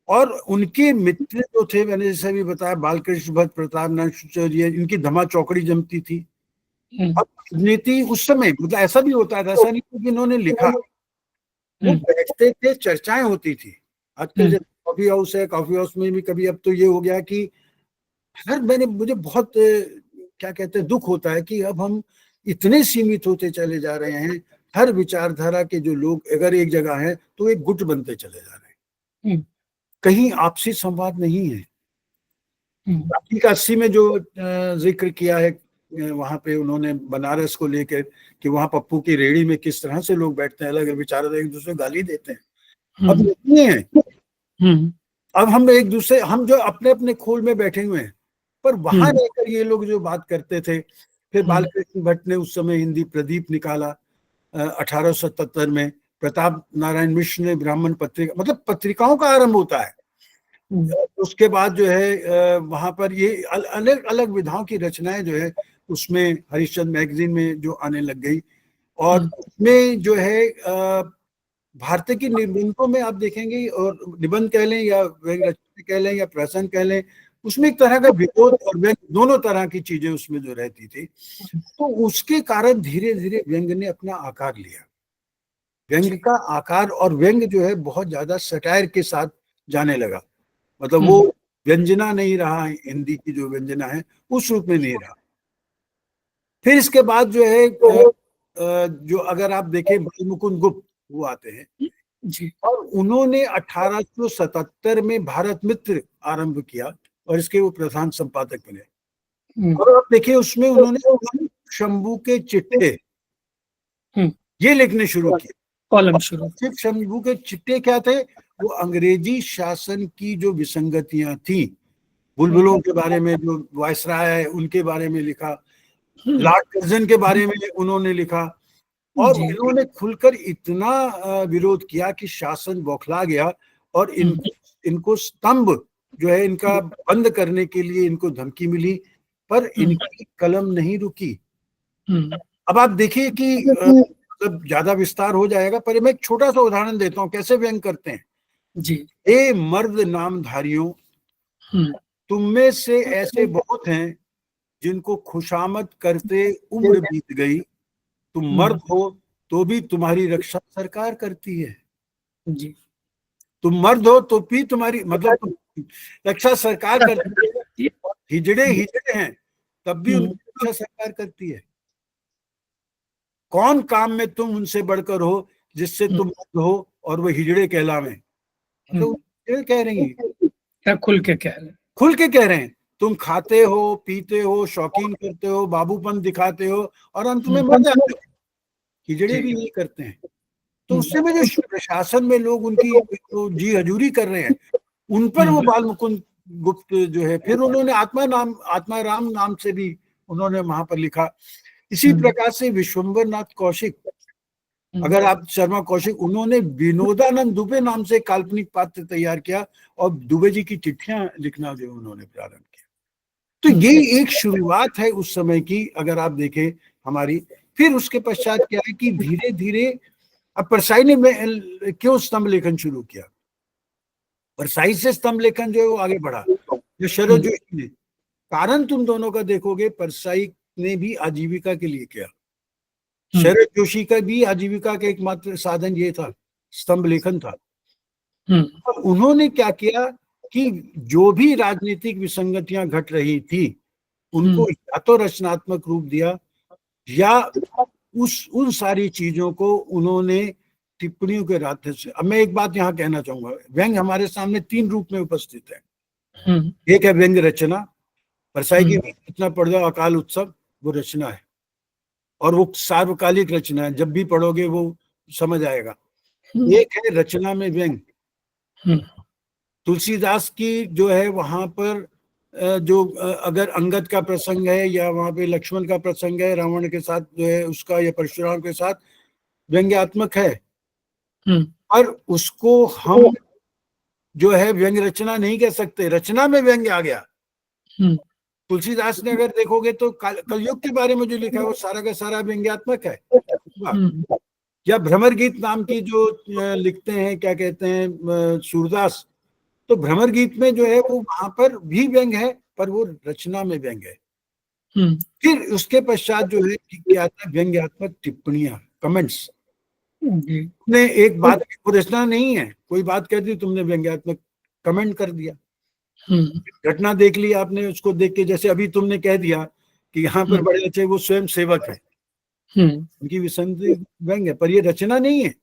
और उनके मित्र जो थे, मैंने जैसे भी बताया, बालकृष्ण भट्ट, प्रताप नारायण मिश्र, इनकी धमा चौकड़ी जमती थी। हम्म, अब राजनीति उस समय, मतलब ऐसा भी होता था, ऐसा नहीं कि इन्होंने लिखा, वो हम्म, बैठते थे, चर्चाएं होती थी। आजकल हम्म, जैसे कॉफी हाउस है, कॉफी हाउस में भी कभी, अब तो ये हो गया कि हर, मुझे बहुत क्या कहते हैं, दुख होता है कि अब हम इतने सीमित होते चले जा रहे हैं। हर विचारधारा के जो लोग अगर एक जगह हैं तो एक गुट बनते चले जा रहे हैं, हम्म, कहीं आपसी संवाद नहीं है। हम्म, 80 में जो जिक्र किया है, वहां पे उन्होंने बनारस को लेकर, कि वहां पप्पू की रेहड़ी में किस तरह से लोग बैठते हैं, अलग अलग विचारधारा, एक दूसरे को गाली देते हैं। अब हम्म, नहीं है। हम्म, अब हम एक दूसरे, हम जो अपने अपने खोल में बैठे हुए हैं, पर वहां हम्म, रहकर ये लोग जो बात करते थे। फिर हम्म, बालकृष्ण भट्ट ने उस समय हिंदी प्रदीप निकाला 1877 में। प्रताप नारायण मिश्र ने ब्राह्मण पत्रिका, मतलब पत्रिकाओं का आरंभ होता है। हम्म, उसके बाद जो है वहां पर ये अलग अलग विधाओं की रचनाएं जो है उसमें हरिश्चंद्र मैगजीन में जो आने लग गई। और हम्म, उसमें जो है भारतीय की निबंधों में आप देखेंगे, और निबंध कह लें या व्यंग्य रचना कह लें या प्रसंग कह लें, उसमें एक तरह का विरोध और व्यंग्य दोनों तरह की चीजें उसमें जो रहती थी। तो उसके कारण धीरे धीरे व्यंग्य ने अपना आकार लिया। व्यंग्य का आकार, और व्यंग्य जो है बहुत ज्यादा सटायर के साथ जाने लगा, मतलब वो हम्म, व्यंजना नहीं रहा, हिंदी की जो व्यंजना है उस रूप में नहीं रहा। फिर इसके बाद जो है जो अगर आप देखें बालमुकुंद गुप्त, वो आते हैं, जी, और उन्होंने 1877 में भारत मित्र आरंभ किया, और इसके वो प्रधान संपादक बने। हम्म, और आप देखिए उसमें उन्होंने शंभू के चिट्टे हम्म, ये लिखने शुरू किए। कॉलम और शुरू। सिर्फ शंभू के चिट्टे क्या थे, वो अंग्रेजी शासन की जो विसंगतियां थी, हम्म, बुलबुलों के बारे में, जो वायसराय है उनके बारे में लिखा, हम्म, लॉर्ड कर्जन के बारे में उन्होंने लिखा। और जी, इन्होंने खुलकर इतना विरोध किया कि शासन बौखला गया, और इनको स्तंभ जो है इनका बंद करने के लिए इनको धमकी मिली, पर इनकी कलम नहीं रुकी। अब आप देखिए कि मतलब ज्यादा विस्तार हो जाएगा, पर मैं एक छोटा सा उदाहरण देता हूं कैसे व्यंग करते हैं जी। ए मर्द नामधारियों, तुम में से ऐसे बहुत हैं जिनको खुशामद करते उम्र बीत गई, तुम मर्द हो तो भी तुम्हारी रक्षा सरकार करती है। जी। तुम मर्द हो तो भी तुम्हारी मतलब रक्षा सरकार करती है। हिजड़े हिजड़े हैं तब भी उनकी रक्षा सरकार करती है। कौन काम में तुम उनसे बढ़कर हो जिससे तुम मर्द हो और वो हिजड़े कहलावे। तो कह रही क्या खुल के कह रहे हैं, खुल के कह रहे हैं तुम खाते हो पीते हो शौकीन करते हो बाबूपन दिखाते हो और अंत में मर जाते हो। हिजड़े भी यही करते हैं। तो उससे में जो प्रशासन में लोग उनकी तो जी हजूरी कर रहे हैं उन पर वो बाल मुकुंद गुप्त जो है, फिर उन्होंने आत्माराम नाम से भी उन्होंने वहां पर लिखा। इसी प्रकार से विश्वंभर नाथ कौशिक, अगर आप शर्मा कौशिक, उन्होंने विनोदानंद दुबे नाम से काल्पनिक पात्र तैयार किया और दुबे जी की चिट्ठियां लिखना जो उन्होंने प्रारंभ किया। तो ये एक शुरुआत है उस समय की, अगर आप देखें हमारी। फिर उसके पश्चात क्या है कि धीरे धीरे अब परसाई ने क्यों स्तंभ लेखन शुरू किया, परसाई से स्तंभ लेखन जो है वो आगे बढ़ा, जो शरद जोशी ने। कारण तुम दोनों का देखोगे, परसाई ने भी आजीविका के लिए किया, शरद जोशी का भी आजीविका का एकमात्र साधन ये था, स्तंभ लेखन था। और उन्होंने क्या किया कि जो भी राजनीतिक विसंगतियां घट रही थी उनको या तो रचनात्मक रूप दिया या उन सारी चीजों को उन्होंने टिप्पणियों के रास्ते से। अब मैं एक बात यहाँ कहना चाहूंगा, व्यंग हमारे सामने 3 रूप में उपस्थित है। एक है व्यंग रचना, परसाई की रचना पढ़ जाओ, अकाल उत्सव, वो रचना है और वो सार्वकालिक रचना है, जब भी पढ़ोगे वो समझ आएगा। एक है रचना में व्यंग, तुलसीदास की जो है वहां पर जो अगर अंगद का प्रसंग है या वहां पे लक्ष्मण का प्रसंग है रावण के साथ जो है उसका, या परशुराम के साथ, व्यंग्यात्मक है। और उसको हम जो है व्यंग रचना नहीं कह सकते, रचना में व्यंग्य आ गया। तुलसीदास ने अगर देखोगे तो कलयुग के बारे में जो लिखा है वो सारा का सारा व्यंग्यात्मक है। या भ्रमर गीत नाम की जो लिखते हैं, क्या कहते हैं, सूरदास, तो भ्रमर गीत में जो है वो वहां पर भी व्यंग है पर वो रचना में व्यंग है। फिर उसके पश्चात जो है क्या आता है, व्यंग्यात्मक टिप्पणियां, कमेंट्स। ने एक बात, वो रचना नहीं है, कोई बात कह दी तुमने व्यंग्यात्मक कमेंट कर दिया। घटना देख ली आपने, उसको देख के जैसे अभी तुमने कह दिया कि यहाँ पर बड़े अच्छे वो स्वयं सेवक है, उनकी विसंगति व्यंग है पर ये रचना नहीं है।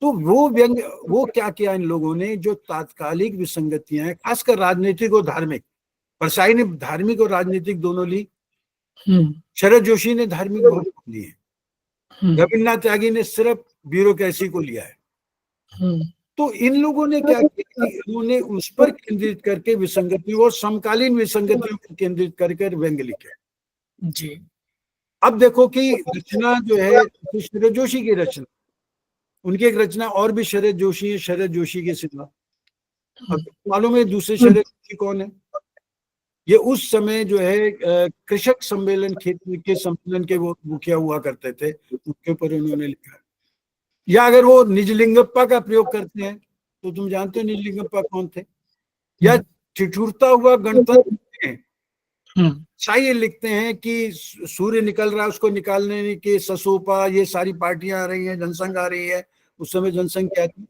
तो वो व्यंग, वो क्या किया इन लोगों ने, जो तात्कालिक विसंगतियां हैं, खासकर राजनीतिक और धार्मिक, परसाई ने धार्मिक और राजनीतिक दोनों ली, शरद जोशी ने धार्मिक बहुत ली है, रविन्द्रनाथ त्यागी ने सिर्फ ब्यूरोक्रेसी को लिया है। तो इन लोगों ने क्या किया कि इन्होंने उस पर केंद्रित करके विसंगतियों और समकालीन विसंगतियों को केंद्रित करके व्यंग लिखे। जी। अब देखो कि रचना जो है शरद जोशी की रचना, उनकी एक रचना और भी शरद जोशी है, शरद जोशी के सिवा। अब मालूम है दूसरे शरद जोशी कौन है? ये उस समय जो है कृषक सम्मेलन, खेती के सम्मेलन के वो मुखिया हुआ करते थे, उनके ऊपर उन्होंने लिखा। या अगर वो निजलिंगप्पा का प्रयोग करते हैं तो तुम जानते हो निजलिंगप्पा कौन थे? या ठिठुरता हुआ गणतंत्र शाही लिखते हैं कि सूर्य निकल रहा है, उसको निकालने के ससोपा, ये सारी पार्टियां आ रही हैं, जनसंघ आ रही है। उस समय जनसंघ क्या थी,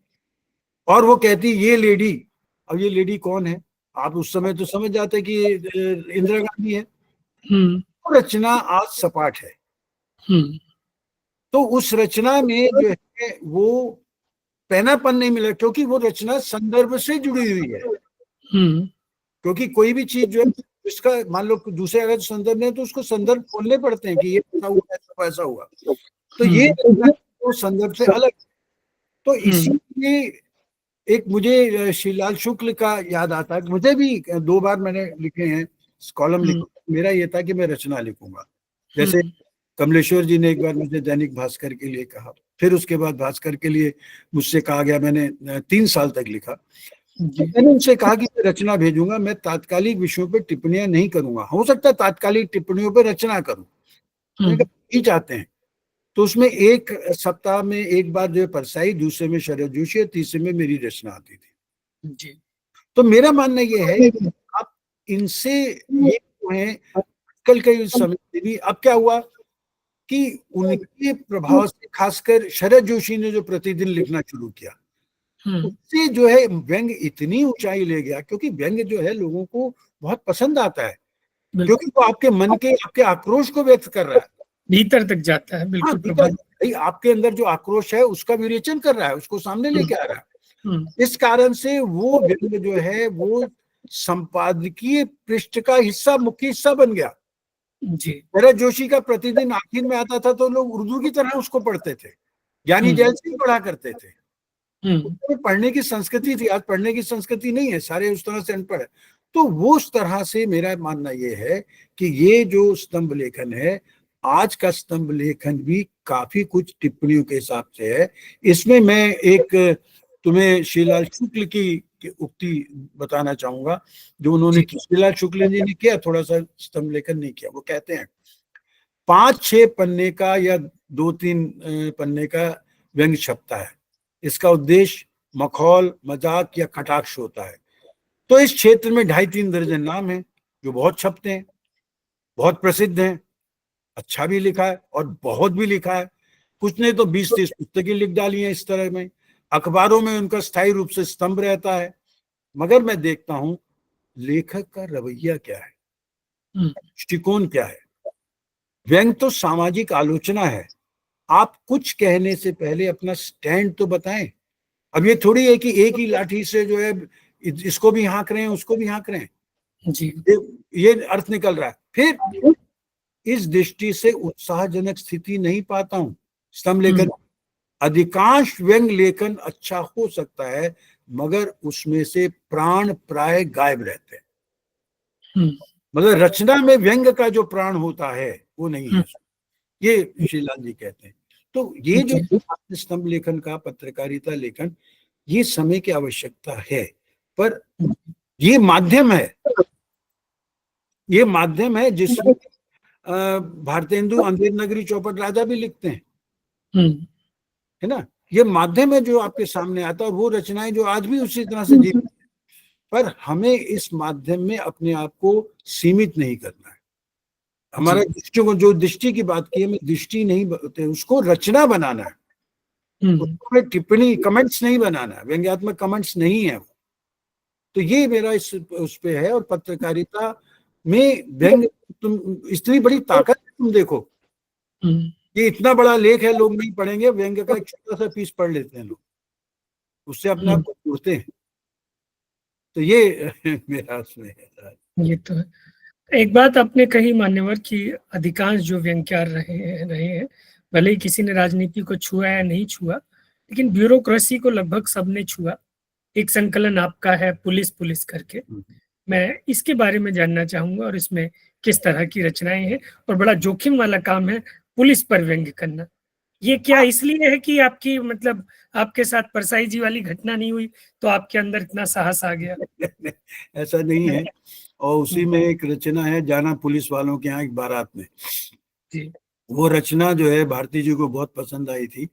और वो कहती ये लेडी, अब ये लेडी कौन है आप उस समय तो समझ जाते कि इंदिरा गांधी है। रचना आज सपाट है। तो उस रचना में जो है वो पैनापन नहीं मिला, क्योंकि वो रचना संदर्भ से जुड़ी हुई है। क्योंकि कोई भी चीज जो है इसका, मान लो दूसरे अगर संदर्भ नहीं तो उसको संदर्भ खोलने पड़ते हैं कि ये ऐसा हुआ ऐसा हुआ, तो ये तो संदर्भ से अलग। तो इसीलिए एक मुझे श्रीलाल शुक्ल का याद आता है, मुझे भी 2 बार मैंने लिखे हैं कॉलम लिखा, मेरा ये था कि मैं रचना लिखूंगा। जैसे कमलेश्वर जी ने एक बार मुझे दैनिक भास्कर के लिए कहा, फिर उसके बाद भास्कर के लिए मुझसे कहा गया, मैंने 3 साल तक लिखा। जी। मैंने उनसे कहा कि मैं रचना भेजूंगा, मैं तात्कालिक विषयों पर टिप्पणियां नहीं करूंगा, हो सकता है तात्कालिक टिप्पणियों पर रचना करूं। मैंने कहा नहीं चाहते हैं। तो उसमें एक सप्ताह में एक बार जो है परसाई, दूसरे में शरद जोशी, तीसरे में मेरी रचना आती थी। जी। तो मेरा मानना यह है कि आप इनसे ये जो है कल के समय में भी, अब क्या हुआ कि उनके प्रभाव से खासकर शरद जोशी ने जो प्रतिदिन लिखना शुरू किया, उससे जो है व्यंग इतनी ऊंचाई ले गया, क्योंकि व्यंग जो है लोगों को बहुत पसंद आता है, क्योंकि वो आपके मन के, आपके आक्रोश को व्यक्त कर रहा है, भीतर तक जाता है। हाँ, बिल्कुल प्रभावित, आपके अंदर जो आक्रोश है उसका विरेचन कर रहा है, उसको सामने लेके आ रहा है। इस कारण से वो व्यंग जो है वो संपादकीय पृष्ठ का हिस्सा, मुख्य हिस्सा बन गया। जी। शरद जोशी का प्रतिदिन आखिर में आता था तो लोग उर्दू की तरह उसको पढ़ते थे, ज्ञानी जैल सिंह पढ़ा करते थे। उसमें पढ़ने की संस्कृति थी, आज पढ़ने की संस्कृति नहीं है, सारे उस तरह से अनपढ़ है। तो वो उस तरह से मेरा मानना ये है कि ये जो स्तंभ लेखन है, आज का स्तंभ लेखन भी काफी कुछ टिप्पणियों के हिसाब से है। इसमें मैं एक तुम्हें श्रीलाल शुक्ल की उक्ति बताना चाहूंगा, जो उन्होंने की। श्रीलाल शुक्ल जी ने किया, थोड़ा सा स्तंभ लेखन नहीं किया। वो कहते हैं 5-6 पन्ने का या 2-3 पन्ने का व्यंग छपता है, इसका उद्देश्य मखौल, मजाक या कटाक्ष होता है। तो इस क्षेत्र में 2.5-3 दर्जन नाम हैं जो बहुत छपते हैं, बहुत प्रसिद्ध हैं, अच्छा भी लिखा है और बहुत भी लिखा है। कुछ ने तो 20-30 पुस्तकें लिख डाली हैं इस तरह में, अखबारों में उनका स्थायी रूप से स्तंभ रहता है। मगर मैं देखता हूं लेखक का रवैया क्या है, दृष्टिकोण क्या है। व्यंग तो सामाजिक आलोचना है, आप कुछ कहने से पहले अपना स्टैंड तो बताएं। अब ये थोड़ी है कि एक ही लाठी से जो है इसको भी हाँक रहे हैं, उसको भी हाँक रहे हैं। जी। ये अर्थ निकल रहा है। फिर इस दृष्टि से उत्साहजनक स्थिति नहीं पाता हूं स्तंभ लेखन। अधिकांश व्यंग लेखन अच्छा हो सकता है, मगर उसमें से प्राण प्राय गायब रहते हैं। मतलब रचना में व्यंग का जो प्राण होता है वो नहीं है, ये श्रीलाल जी कहते हैं। तो ये जो स्तंभ लेखन का, पत्रकारिता लेखन, ये समय की आवश्यकता है, पर ये माध्यम है, ये माध्यम है जिसमें भारतेंदु अंधेर नगरी चौपट राजा भी लिखते हैं, है ना। ये माध्यम है जो आपके सामने आता है, और वो रचनाएं जो आज भी उसी तरह से जीवित है। पर हमें इस माध्यम में अपने आप को सीमित नहीं करना है। हमारा दृष्टिकोण, जो दृष्टि की बात की है, मैं दृष्टि नहीं बोलते, उसको रचना बनाना है, उसको टिप्पणी, कमेंट्स नहीं बनाना है, व्यंग्यात्मक कमेंट्स नहीं है वो। तो ये मेरा उस पे है। और पत्रकारिता में व्यंग, तुम इतनी बड़ी ताकत है, तुम देखो ये इतना बड़ा लेख है, लोग नहीं पढ़ेंगे, व्यंग का एक छोटा सा पीस पढ़ लेते हैं लोग, उससे अपने आप को जोड़ते हैं। तो ये मेरा उसमें है। ये तो है। एक बात आपने कही मान्यवर कि अधिकांश जो व्यंग्यकार रहे हैं, भले ही किसी ने राजनीति को छुआ या नहीं छुआ, लेकिन ब्यूरोक्रेसी को लगभग सबने छुआ। एक संकलन आपका है पुलिस करके, मैं इसके बारे में जानना चाहूंगा, और इसमें किस तरह की रचनाएं हैं, और बड़ा जोखिम वाला काम है पुलिस पर व्यंग्य करना। ये क्या इसलिए है कि आपकी, मतलब आपके साथ परसाई जी वाली घटना नहीं हुई तो आपके अंदर इतना साहस आ गया? ऐसा नहीं है। और उसी में एक रचना है, जाना पुलिस वालों के यहाँ एक बारात में। जी। वो रचना जो है भारती जी को बहुत पसंद आई थी,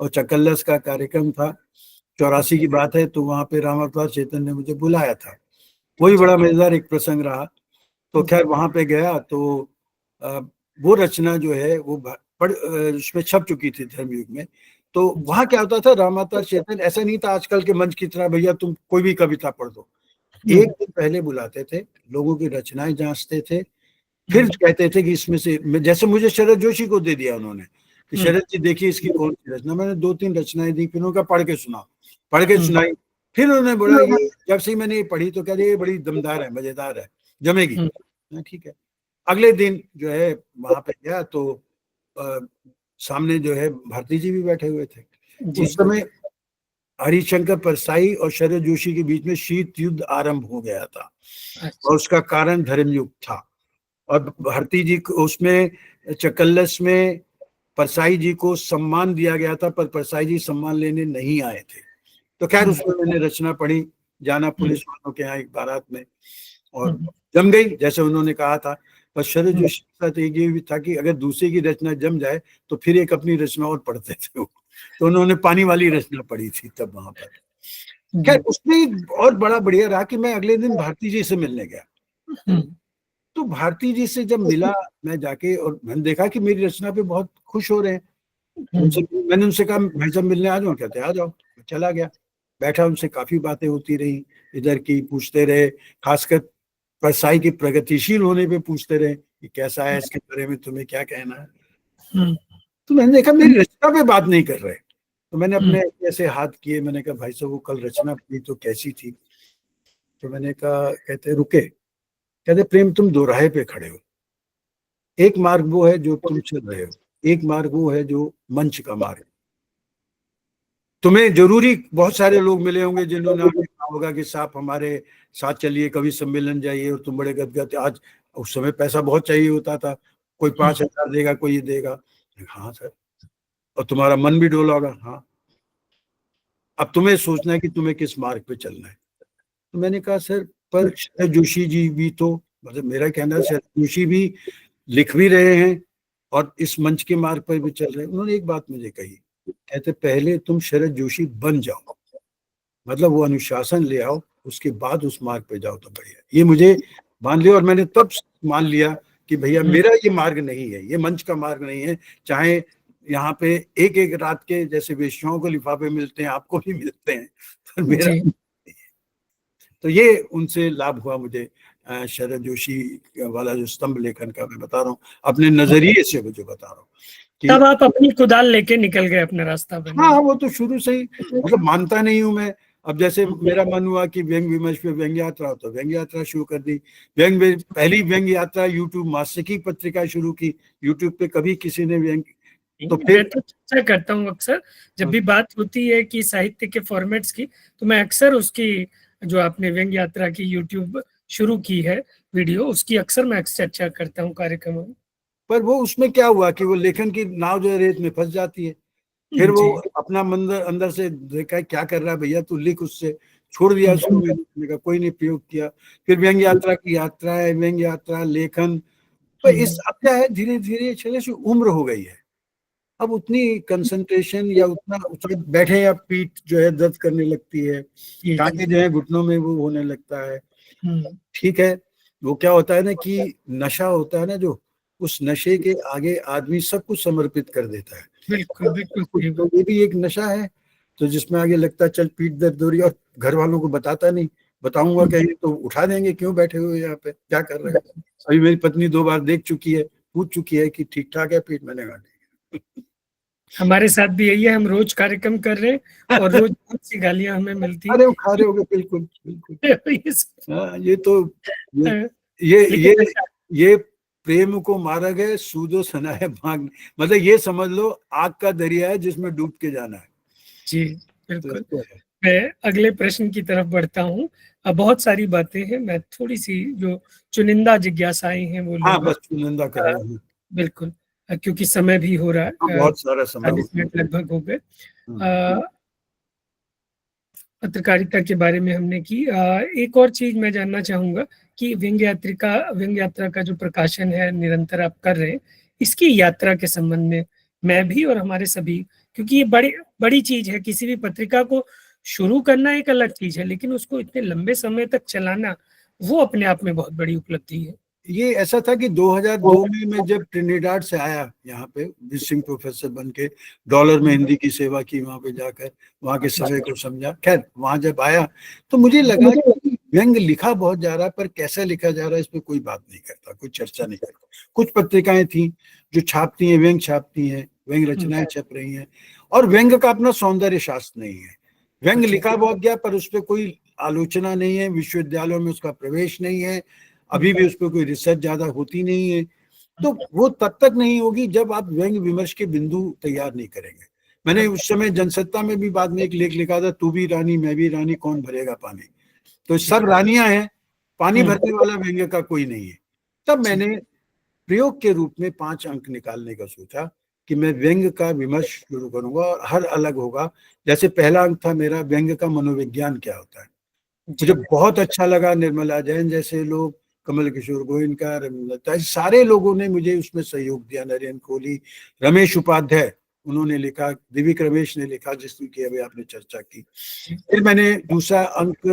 और चकल्लस का कार्यक्रम था, 84 की बात है। तो वहां पे रामावतार चेतन ने मुझे बुलाया था। वही बड़ा मजेदार एक प्रसंग रहा। तो खैर वहां पे गया तो वो रचना जो है वो उसमें छप चुकी थी धर्मयुग में। तो वहां क्या होता था, रामावतार चेतन ऐसा नहीं था आजकल के मंच की तरह, भैया तुम कोई भी कविता पढ़ दो। एक दिन पहले बुलाते थे, लोगों की रचनाएं जांचते थे, फिर कहते थे कि इसमें से, जैसे मुझे शरद जोशी को दे दिया उन्होंने कि शरद जी देखिए इसकी कौन सी रचना। मैंने 2-3 रचनाएं दी, फिर उनका पढ़ के सुनाई। फिर उन्होंने बोला, ये जब से मैंने ये पढ़ी तो कह रही ये बड़ी दमदार है, मजेदार है, जमेगी। ठीक है। अगले दिन जो है वहां पे गया तो सामने जो है भारती जी भी बैठे हुए थे। उस समय हरिशंकर परसाई और शरद जोशी के बीच में शीत युद्ध आरंभ हो गया था, और उसका कारण धर्मयुग था। और भारती जी उसमें चकल्लस में परसाई जी को सम्मान दिया गया था, पर परसाई जी सम्मान लेने नहीं आए थे। तो खैर उसमें मैंने रचना पढ़ी, जाना पुलिस वालों के यहाँ एक बारात में, और जम गई जैसे उन्होंने कहा था। पर शरद जोशी के साथ ये भी था कि अगर दूसरे की रचना जम जाए तो फिर एक अपनी रचना और पढ़ते थे वो। तो उन्होंने पानी वाली रचना पढ़ी थी तब वहां पर। खैर उसमें एक और बड़ा बढ़िया रहा कि मैं अगले दिन भारती जी से मिलने गया। तो भारती जी से जब मिला मैं जाके, और मैंने देखा कि मेरी रचना पे बहुत खुश हो रहे हैं। मैंने उनसे कहा भाई साहब मिलने आ जाओ, कहते आ जाओ। चला गया, बैठा, उनसे काफी बातें होती रही, इधर की पूछते रहे, खासकर परसाई के प्रगतिशील होने पे पूछते रहे कि कैसा है, इसके बारे में तुम्हें क्या कहना है। तो मैंने देखा मेरी रचना पे बात नहीं कर रहे, तो मैंने अपने ऐसे हाथ किए, मैंने कहा भाई साहब वो कल रचना पढ़ी तो कैसी थी। तो मैंने कहा, कहते रुके, कहते प्रेम तुम दो राह पे खड़े हो, एक मार्ग वो है जो तुम चल रहे हो, एक मार्ग वो है जो मंच का मार्ग। तुम्हें जरूरी बहुत सारे लोग मिले होंगे जिन्होंने आपने कहा होगा कि साहब हमारे साथ चलिए, कभी सम्मेलन जाइए, और तुम बड़े गदगद। आज उस समय पैसा बहुत चाहिए होता था, कोई 5,000 देगा, कोई ये देगा। हाँ सर, और तुम्हारा मन भी डोला होगा। हाँ, अब तुम्हें सोचना है कि तुम्हें किस मार्ग पे चलना है। तो मैंने कहा सर, पर शरद जोशी जी भी तो, मतलब मेरा कहना है शरद जोशी भी लिख भी रहे हैं और इस मंच के मार्ग पर भी चल रहे हैं। उन्होंने एक बात मुझे कही, कहते पहले तुम शरद जोशी बन जाओ, मतलब वो अनुशासन ले आओ, उसके बाद उस मार्ग पे जाओ तो बढ़िया। ये मुझे मान लिया, और मैंने तब मान लिया कि भैया मेरा ये मार्ग नहीं है, ये मंच का मार्ग नहीं है। चाहे यहाँ पे एक एक रात के जैसे वेश्याओं को लिफाफे मिलते हैं, आपको भी मिलते हैं, पर मेरा। तो ये उनसे लाभ हुआ मुझे, शरद जोशी वाला जो स्तंभ लेखन का मैं बता रहा हूँ, अपने नजरिए से मुझे बता रहा हूँ। तब आप अपनी कुदाल लेके निकल गए अपना रास्ता बनाने। हाँ, वो तो शुरू से ही, मतलब मानता नहीं हूँ मैं। अब जैसे मेरा मन हुआ कि व्यंग विमर्श पे व्यंग यात्रा हो, तो व्यंग यात्रा शुरू कर दी। पहली व्यंग यात्रा यूट्यूब मासिकी पत्रिका शुरू की, यूट्यूब पे कभी किसी ने व्यंग। तो फिर मैं तो चर्चा करता हूँ अक्सर, जब भी बात होती है कि साहित्य के फॉर्मेट्स की, तो मैं अक्सर उसकी, जो आपने व्यंग यात्रा की यूट्यूब शुरू की है वीडियो, उसकी अक्सर मैं चर्चा करता हूँ कार्यक्रमों में। पर वो उसमें क्या हुआ कि वो लेखन की नाव जो है रेत में फंस जाती है। फिर वो अपना मंदिर अंदर से देखा क्या कर रहा है भैया, तू लिख, उससे छोड़ दिया उसको। मैंने कहा कोई नहीं, प्रयोग किया। फिर व्यंग यात्रा की यात्रा है, व्यंग यात्रा, लेखन। तो इस अब क्या है, धीरे धीरे चले से उम्र हो गई है, अब उतनी कंसंट्रेशन या उतना बैठे या पीठ जो है दर्द करने लगती है, टांगे जो है घुटनों में वो होने लगता है। ठीक है, वो क्या होता है ना कि नशा होता है ना, जो उस नशे के आगे आदमी सब कुछ समर्पित कर देता है। बिल्कुल बिल्कुल, तो ये भी एक नशा है, तो जिसमें आगे लगता है चल पीठ दर्द हो रही है, और घर वालों को बताता नहीं, बताऊंगा कहीं तो उठा देंगे, क्यों बैठे हुए यहाँ पे, क्या कर रहे हैं। अभी मेरी पत्नी 2 बार देख चुकी है, पूछ चुकी है कि ठीक ठाक है पीठ। मैंने कहा हमारे साथ भी यही है, हम रोज कार्यक्रम कर रहे हैं और रोज बहुत सी गालियां हमें मिलती है। अरे वो खा रहे होगे, बिल्कुल बिल्कुल। हाँ, ये तो ये प्रेम को मारा गए सूदो सनाए भाग, मतलब ये समझ लो आग का दरिया है जिसमें डूब के जाना है। जी बिल्कुल। मैं अगले प्रश्न की तरफ बढ़ता हूँ। अब बहुत सारी बातें हैं, मैं थोड़ी सी जो चुनिंदा जिज्ञासाएं हैं वो हाँ, बस चुनिंदा कर रहे हैं। बिल्कुल, क्योंकि समय भी हो रहा है, बहुत सारा समय 40 मिनट लगभग हो गए। पत्रकारिता के बारे में हमने की। एक और चीज मैं जानना चाहूंगा कि व्यंग यात्रा का जो प्रकाशन है निरंतर आप कर रहे हैं, इसकी यात्रा के संबंध में मैं भी और हमारे सभी, क्योंकि ये बड़ी चीज है, किसी भी पत्रिका को शुरू करना एक अलग चीज है, लेकिन उसको इतने लंबे समय तक चलाना वो अपने आप में बहुत बड़ी उपलब्धि है। ये ऐसा था कि 2002 में मैं जब ट्रिनिडाड से आया यहाँ पे विजिटिंग प्रोफेसर बन के, डॉलर में हिंदी की सेवा की, वहां पे जाकर वहां के समय को समझा। खैर वहां जब आया तो मुझे लगा कि व्यंग लिखा बहुत जा रहा है, पर कैसा लिखा जा रहा है इस पे कोई बात नहीं करता, कोई चर्चा नहीं करता। कुछ पत्रिकाएं थी जो छापती हैं, व्यंग छापती हैं, व्यंग रचनाएं छप रही हैं, और व्यंग का अपना सौंदर्य शास्त्र नहीं है। व्यंग लिखा बहुत गया पर उस पर कोई आलोचना नहीं है, विश्वविद्यालयों में उसका प्रवेश नहीं है, अभी भी उस पर कोई रिसर्च ज्यादा होती नहीं है। तो वो तब तक नहीं होगी जब आप व्यंग विमर्श के बिंदु तैयार नहीं करेंगे। मैंने उस समय जनसत्ता में भी बाद में एक लेख लिखा था, तू भी रानी मैं भी रानी कौन भरेगा पानी। तो सब रानियां हैं, पानी भरने वाला व्यंग्य का कोई नहीं है। तब मैंने प्रयोग के रूप में 5 अंक निकालने का सोचा कि मैं व्यंग्य का विमर्श शुरू करूंगा और हर अलग होगा। जैसे पहला अंक था मेरा व्यंग्य का मनोविज्ञान क्या होता है। मुझे बहुत अच्छा लगा, निर्मला जैन जैसे लोग, कमल किशोर गोयनका, रविंद्र, सारे लोगों ने मुझे उसमें सहयोग दिया। नरेंद्र कोहली, रमेश उपाध्याय उन्होंने लिखा, दिव्यक रमेश ने लिखा जिसकी अभी आपने चर्चा की। फिर मैंने दूसरा अंक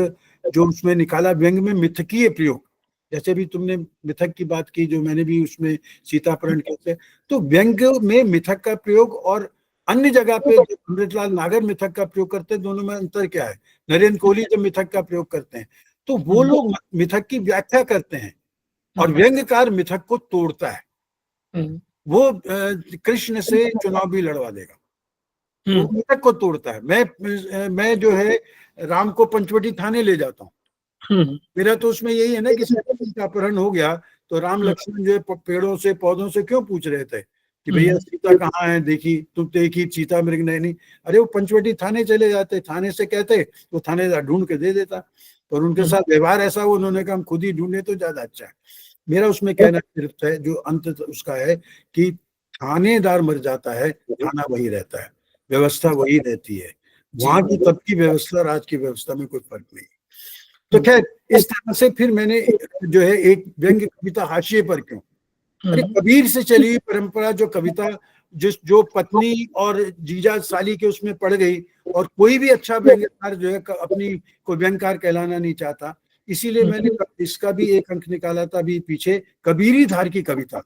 जो उसमें निकाला, व्यंग्य में मिथकीय प्रयोग। जैसे भी तुमने मिथक की बात की, जो मैंने भी उसमें सीतापहरण कहते हैं, तो व्यंग्य में मिथक का प्रयोग और अन्य जगह पे अमृतलाल नागर मिथक का प्रयोग करते हैं, दोनों में अंतर क्या है। नरेंद्र कोहली जब मिथक का प्रयोग करते हैं तो वो लोग मिथक की व्याख्या करते हैं और व्यंग्यकार मिथक को तोड़ता है। वो कृष्ण से चुनाव भी लड़वा देगा, वो मिथक को तोड़ता है। मैं जो है राम को पंचवटी थाने ले जाता हूँ, मेरा तो उसमें यही है ना कि सीता का अपहरण हो गया तो राम लक्ष्मण जो है पेड़ों से पौधों से क्यों पूछ रहे थे कि भैया सीता कहाँ है, देखी तुम देखी सीता मृग नहीं। अरे वो पंचवटी थाने चले जाते, थाने से कहते तो थानेदार ढूंढ के दे देता, और उनके साथ व्यवहार ऐसा हुआ, उन्होंने कहा हम खुद ही ढूंढे तो ज्यादा अच्छा है। मेरा उसमें कहना सिर्फ है, जो अंत उसका है कि थानेदार मर जाता है, थाना वही रहता है, व्यवस्था वही रहती है। वहां की तब की व्यवस्था और आज की व्यवस्था में कोई फर्क नहीं। तो खैर इस तरह से फिर मैंने जो है एक व्यंग्य कविता हाशिए पर क्यों, अरे कबीर से चली परंपरा जो कविता जो पत्नी और जीजा साली के उसमें पड़ गई, और कोई भी अच्छा व्यंग्यकार जो है अपनी कोई व्यंग्यकार कहलाना नहीं चाहता, इसीलिए मैंने इसका भी एक अंक निकाला था अभी पीछे, कबीरी धार की कविता,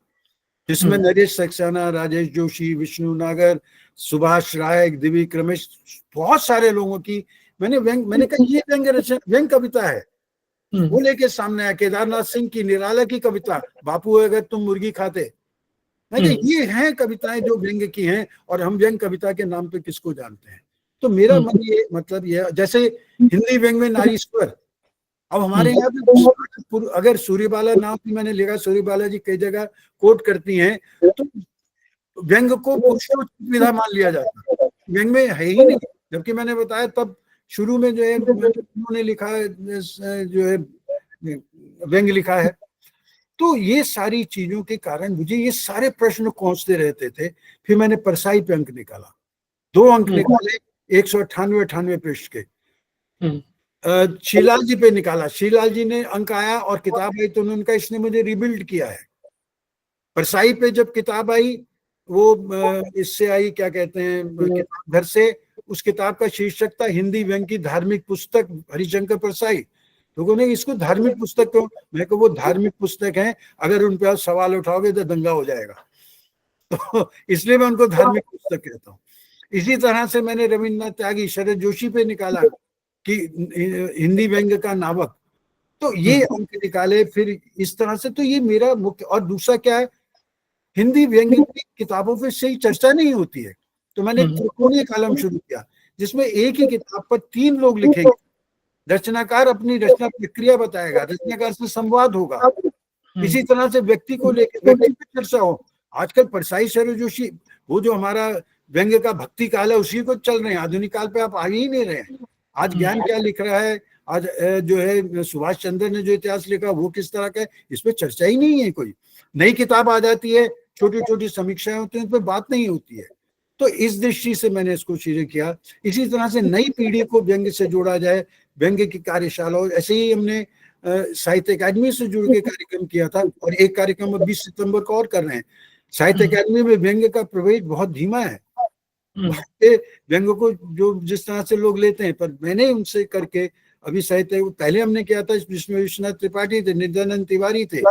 जिसमें नरेश सक्सेना, राजेश जोशी, विष्णु नागर, सुभाष राय, दिव्यक रमेश, बहुत सारे लोगों की मैंने कहा ये व्यंग्य कविता है। वो लेके सामने आया केदारनाथ सिंह की निराला की कविता, बापू अगर तुम मुर्गी खाते। ये हैं कविताएं जो व्यंग्य की हैं, और हम व्यंग्य कविता के नाम पे किसको जानते हैं। तो मेरा मतलब ये, जैसे हिंदी व्यंग्य में नारीश्वर, अब हमारे यहाँ पे अगर सूर्यबाला नाम भी मैंने लिखा, सूर्यबाला जी कई जगह कोट करती हैं, तो व्यंग्य को पुरुषोचित विधा मान लिया जाता है, व्यंग्य में है ही नहीं। जबकि मैंने बताया तब शुरू में जो है उन्होंने लिखा जो है व्यंग्य लिखा है। तो ये सारी चीजों के कारण मुझे ये सारे प्रश्न पहुंचते रहते थे। फिर मैंने परसाई पे अंक निकाला, 2 अंक निकाले 198 पृष्ठ के। श्रीलाल जी पे निकाला, श्रीलाल जी ने अंक आया और किताब आई तो उन्होंने कहा इसने मुझे रिबिल्ड किया है। परसाई पे जब किताब आई वो इससे आई, क्या कहते हैं, घर से, उस किताब का शीर्षक था हिंदी व्यंग्य की धार्मिक पुस्तक हरिशंकर परसाई। लोगों ने इसको धार्मिक पुस्तक क्यों, मैं को वो धार्मिक पुस्तक है, अगर उन पे आप सवाल उठाओगे तो दंगा हो जाएगा, तो इसलिए मैं उनको धार्मिक पुस्तक कहता हूँ। इसी तरह से मैंने रविन्द्रनाथ त्यागी, शरद जोशी पे निकाला कि हिंदी व्यंग्य का नावक, तो ये अंक निकाले। फिर इस तरह से, तो ये मेरा मुख्य। और दूसरा क्या है, हिंदी व्यंग्य की किताबों पे सही चर्चा नहीं होती है, तो मैंने त्रिकोणीय कॉलम शुरू किया, जिसमें एक ही किताब पर 3 लोग लिखेंगे, रचनाकार अपनी रचना प्रक्रिया बताएगा, रचनाकार से संवाद होगा, इसी तरह से व्यक्ति को लेकर व्यक्ति पे चर्चा हो। आजकल परसाई शरद जोशी, वो जो हमारा व्यंग्य का भक्ति काल है उसी को चल रहे हैं, आधुनिक काल पे आप आ ही नहीं रहे हैं। आज ज्ञान क्या लिख रहा है, आज जो है सुभाष चंद्र ने जो इतिहास लिखा वो किस तरह का है, इस पे चर्चा ही नहीं है। कोई नई किताब आ जाती है, छोटी छोटी समीक्षाएं होती हैं, उस पर बात नहीं होती है। तो इस दृष्टि से मैंने इसको शुरू किया। इसी तरह से नई पीढ़ी को व्यंग्य से जोड़ा जाए, व्यंग्य की कार्यशाला। और ऐसे ही हमने साहित्य अकादमी से जुड़ के कार्यक्रम किया था, और एक कार्यक्रम 20 सितंबर को और कर रहे हैं। साहित्य अकादमी में व्यंग्य का प्रवेश बहुत धीमा है, व्यंग्य को जो जिस तरह से लोग लेते हैं, पर मैंने उनसे करके अभी साहित्य, पहले हमने किया था जिसमें विश्वनाथ त्रिपाठी थे, नित्यानंद तिवारी थे,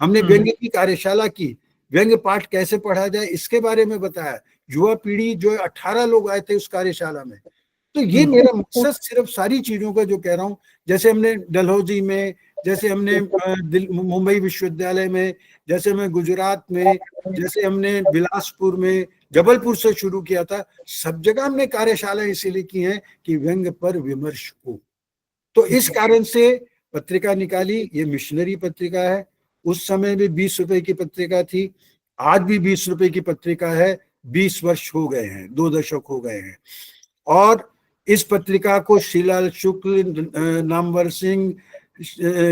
हमने व्यंग्य की कार्यशाला की, व्यंग्य पाठ कैसे पढ़ा जाए इसके बारे में बताया। युवा पीढ़ी जो 18 लोग आए थे उस कार्यशाला में। तो ये मेरा मकसद सिर्फ सारी चीजों का जो कह रहा हूँ, जैसे हमने डलहौजी में, जैसे हमने मुंबई विश्वविद्यालय में, जैसे हमने गुजरात में, जैसे हमने बिलासपुर में, जबलपुर से शुरू किया था, सब जगह हमने कार्यशाला इसीलिए की है कि व्यंग्य पर विमर्श हो। तो इस कारण से पत्रिका निकाली, ये मिशनरी पत्रिका है। उस समय भी 20 रुपए की पत्रिका थी, आज भी 20 रुपए की पत्रिका है। 20 वर्ष हो गए हैं, 2 दशक हो गए हैं। और इस पत्रिका को श्रीलाल शुक्ल, नामवर सिंह,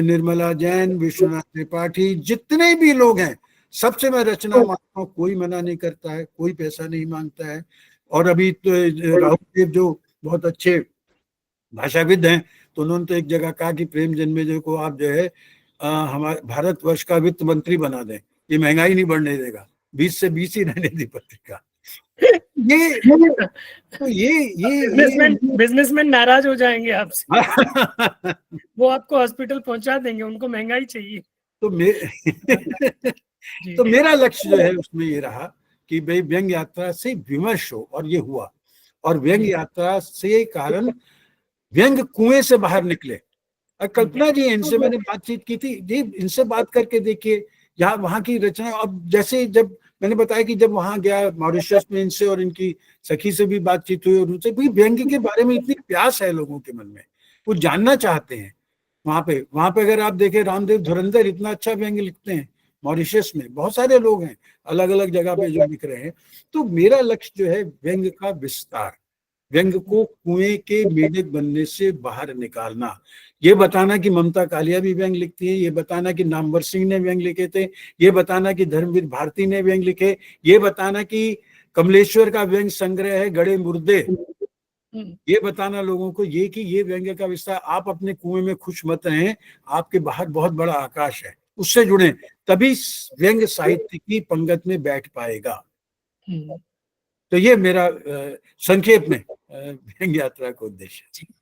निर्मला जैन, विश्वनाथ त्रिपाठी, जितने भी लोग हैं, सबसे मैं रचना मानता हूँ, कोई मना नहीं करता है, कोई पैसा नहीं मांगता है। और अभी तो राहुल देव जो बहुत अच्छे भाषाविद हैं, तो उन्होंने तो एक जगह कहा कि प्रेम जन्मेजय को आप जो है हमारे भारतवर्ष का वित्त मंत्री बना दें, ये महंगाई नहीं बढ़ने देगा, 20 से 20 ही रहने दी पत्रिका। ये तो ये बिजनेसमैन नाराज हो जाएंगे आपसे। वो आपको हॉस्पिटल पहुंचा देंगे, उनको महंगाई चाहिए। तो तो मेरा लक्ष्य जो है उसमें ये रहा कि भाई व्यंग्य यात्रा से विमर्श हो, और ये हुआ। और व्यंग्य यात्रा से कारण व्यंग्य कुएं से बाहर निकले। और कल्पना जी, इनसे मैंने बातचीत की थी जी, इनसे बात करके देखिए यहाँ वहां की रचना। अब जैसे जब मैंने बताया कि जब वहां गया मॉरिशस में, इनसे और इनकी सखी से भी बातचीत हुई, और उनसे भी व्यंग्य के बारे में इतनी प्यास है लोगों के मन में, वो जानना चाहते हैं। वहां पे अगर आप देखें, रामदेव धुरंधर इतना अच्छा व्यंग्य लिखते हैं। मॉरिशस में बहुत सारे लोग हैं अलग अलग जगह पे जो लिख रहे हैं। तो मेरा लक्ष्य जो है व्यंग्य का विस्तार, व्यंग्य को कुएं के मेढक बनने से बाहर निकालना, ये बताना कि ममता कालिया भी व्यंग्य लिखती है, ये बताना कि नामवर सिंह ने व्यंग्य लिखे थे, ये बताना कि धर्मवीर भारती ने व्यंग्य लिखे, ये बताना कि कमलेश्वर का व्यंग्य संग्रह है गड़े मुर्दे, ये बताना लोगों को ये कि ये व्यंग्य का विस्तार। आप अपने कुएं में खुश मत रहें, आपके बाहर बहुत बड़ा आकाश है, उससे जुड़े, तभी व्यंग्य साहित्य की पंगत में बैठ पाएगा। तो ये मेरा संक्षेप में व्यंग्य यात्रा का उद्देश्य है।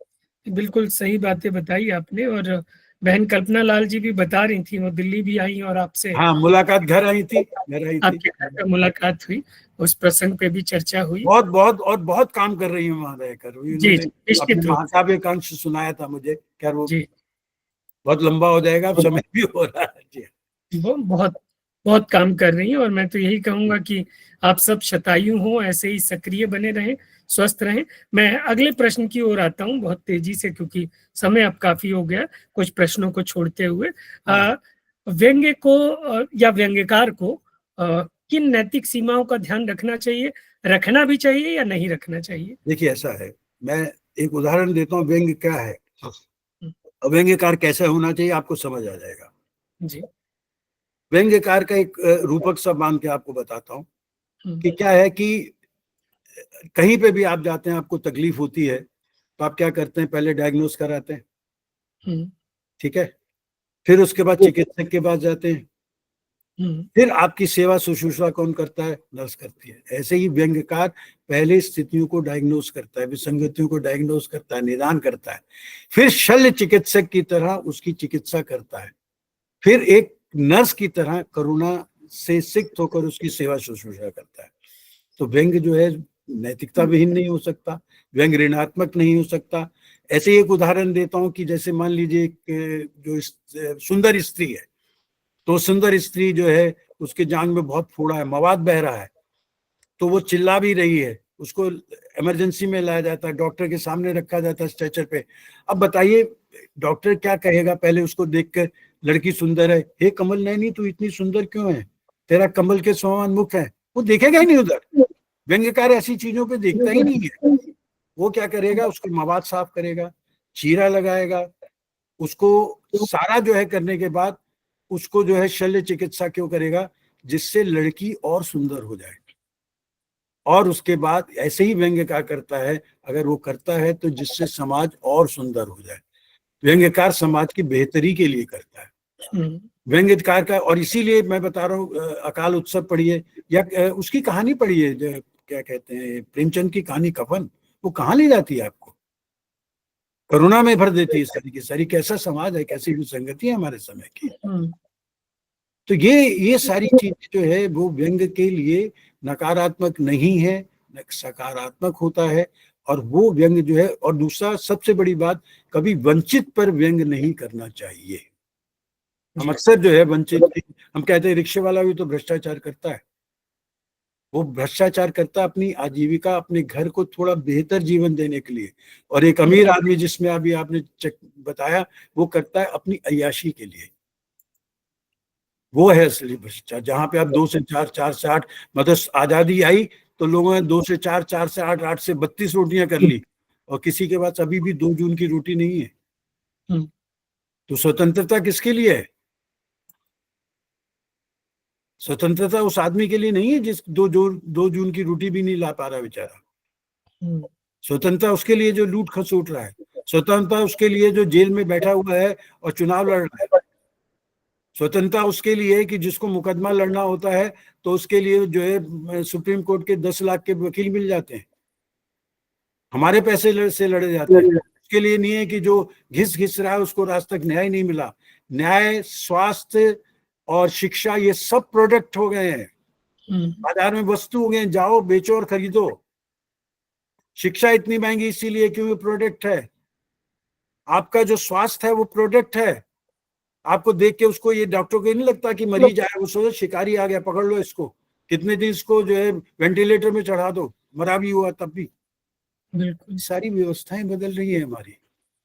बिल्कुल सही बातें बताई आपने। और बहन कल्पना लाल जी भी बता रही थी, वो दिल्ली भी आई और आपसे, हाँ, मुलाकात घर आई थी, घर आई थी, आपके घर पे मुलाकात हुई, उस प्रसंग पे भी चर्चा हुई। बहुत बहुत और बहुत काम कर रही हूँ वहां रहकर। जी, अपने महाकाव्य कांश सुनाया था मुझे, खैर वो जी बहुत लंबा हो जाएगा, अब समय भी हो रहा है जी। वो बहुत बहुत काम कर रही हैं। और मैं तो यही कहूंगा कि आप सब शतायु हो, ऐसे ही सक्रिय बने रहें, स्वस्थ रहें। मैं अगले प्रश्न की ओर आता हूं बहुत तेजी से, क्योंकि समय अब काफी हो गया कुछ प्रश्नों को छोड़ते हुए। व्यंग्य को या व्यंग्यकार को किन नैतिक सीमाओं का ध्यान रखना चाहिए, रखना भी चाहिए या नहीं रखना चाहिए? देखिए, ऐसा है, मैं एक उदाहरण देता हूँ व्यंग्य क्या है, व्यंग्यकार कैसे होना चाहिए, आपको समझ आ जाएगा जी। व्यंग्यकार का एक रूपक सब मान के आपको बताता हूँ कि क्या है कि कहीं पे भी आप जाते हैं, आपको तकलीफ होती है, तो आप क्या करते हैं, पहले डायग्नोस कराते हैं, ठीक है, फिर उसके बाद चिकित्सक के पास जाते हैं, फिर आपकी सेवा शुश्रूषा कौन करता है, नर्स करती है। ऐसे ही व्यंग्यकार पहले स्थितियों को डायग्नोस करता है, विसंगतियों को डायग्नोस करता है, निदान करता है, फिर शल्य चिकित्सक की तरह उसकी चिकित्सा करता है, फिर एक नर्स की तरह करुणा से सिक्त होकर उसकी सेवा शुश्रूषा करता है। तो व्यंग्य जो है नैतिकता विहीन नहीं हो सकता, व्यंग्य ऋणात्मक नहीं हो सकता। ऐसे ही एक उदाहरण देता हूं कि जैसे मान लीजिए जो सुंदर स्त्री है, तो सुंदर स्त्री जो है उसके जांग में बहुत फोड़ा है, मवाद बह रहा है, तो वो चिल्ला भी रही है, उसको इमरजेंसी में लाया जाता है, डॉक्टर के सामने रखा जाता है स्ट्रेचर पे। अब बताइए डॉक्टर क्या कहेगा, पहले उसको देखकर, लड़की सुंदर है, हे कमल नैनी तू इतनी सुंदर क्यों है, तेरा कमल के समान मुख है, वो देखेगा ही नहीं उधर। व्यंग्यकार ऐसी चीजों पे देखता ही नहीं है। वो क्या करेगा, उसको मवाद साफ करेगा, चीरा लगाएगा, उसको सारा जो है करने के बाद उसको जो है शल्य चिकित्सा क्यों करेगा, जिससे लड़की और सुंदर हो जाए। और उसके बाद ऐसे ही व्यंग्यकार करता है, अगर वो करता है तो जिससे समाज और सुंदर हो जाए। व्यंग्यकार समाज की बेहतरी के लिए करता है व्यंग्यकार का। और इसीलिए मैं बता रहा हूँ, अकाल उत्सव पढ़िए या उसकी कहानी पढ़िए, क्या कहते हैं, प्रेमचंद की कहानी कफन, वो कहाँ ले जाती है आपको, करुणा में भर देती है सारी की सारी। कैसा समाज है, कैसी विसंगति है हमारे समय की। तो ये सारी चीजें जो है वो व्यंग्य के लिए नकारात्मक नहीं है, सकारात्मक होता है। और वो व्यंग्य जो है, और दूसरा सबसे बड़ी बात, कभी वंचित पर व्यंग्य नहीं करना चाहिए। हम अक्सर जो है वंचित, हम कहते हैं रिक्शे वाला भी तो भ्रष्टाचार करता है, वो भ्रष्टाचार करता है अपनी आजीविका, अपने घर को थोड़ा बेहतर जीवन देने के लिए। और एक अमीर आदमी, जिसमें अभी आपने बताया, वो करता है अपनी अय्याशी के लिए। वो है असली भ्रष्टाचार। जहां पे आप 2 से 4, 4 से 8, मतलब आजादी आई तो लोगों ने 2 से 4, 4 से 8, 8 से 32 रोटियां कर ली, और किसी के पास अभी भी 2 जून की रोटी नहीं है। तो स्वतंत्रता किसके लिए है? स्वतंत्रता उस आदमी के लिए नहीं है जिस 2 जून की रोटी भी नहीं ला पा रहा बेचारा। स्वतंत्रता उसके लिए जो लूट खसोट रहा है, स्वतंत्रता उसके लिए जो जेल में बैठा हुआ है और चुनाव लड़ रहा है, स्वतंत्रता उसके लिए कि जिसको मुकदमा लड़ना होता है तो उसके लिए जो है सुप्रीम कोर्ट के 10 लाख के वकील मिल जाते हैं, हमारे पैसे से लड़े जाते हैं। उसके लिए नहीं है कि जो घिस रहा है उसको आज तक न्याय नहीं मिला। न्याय, स्वास्थ्य और शिक्षा ये सब प्रोडक्ट हो गए हैं, बाजार में वस्तु हो गए, जाओ बेचो और खरीदो। शिक्षा इतनी महंगी इसीलिए क्योंकि प्रोडक्ट है। आपका जो स्वास्थ्य है वो प्रोडक्ट है। आपको देख के उसको ये डॉक्टर को नहीं लगता कि मरीज आया, वो सोचो शिकारी आ गया पकड़ लो इसको, कितने दिन इसको जो है वेंटिलेटर में चढ़ा दो, मरा भी हुआ तब भी। बिल्कुल सारी व्यवस्थाएं बदल रही है हमारी।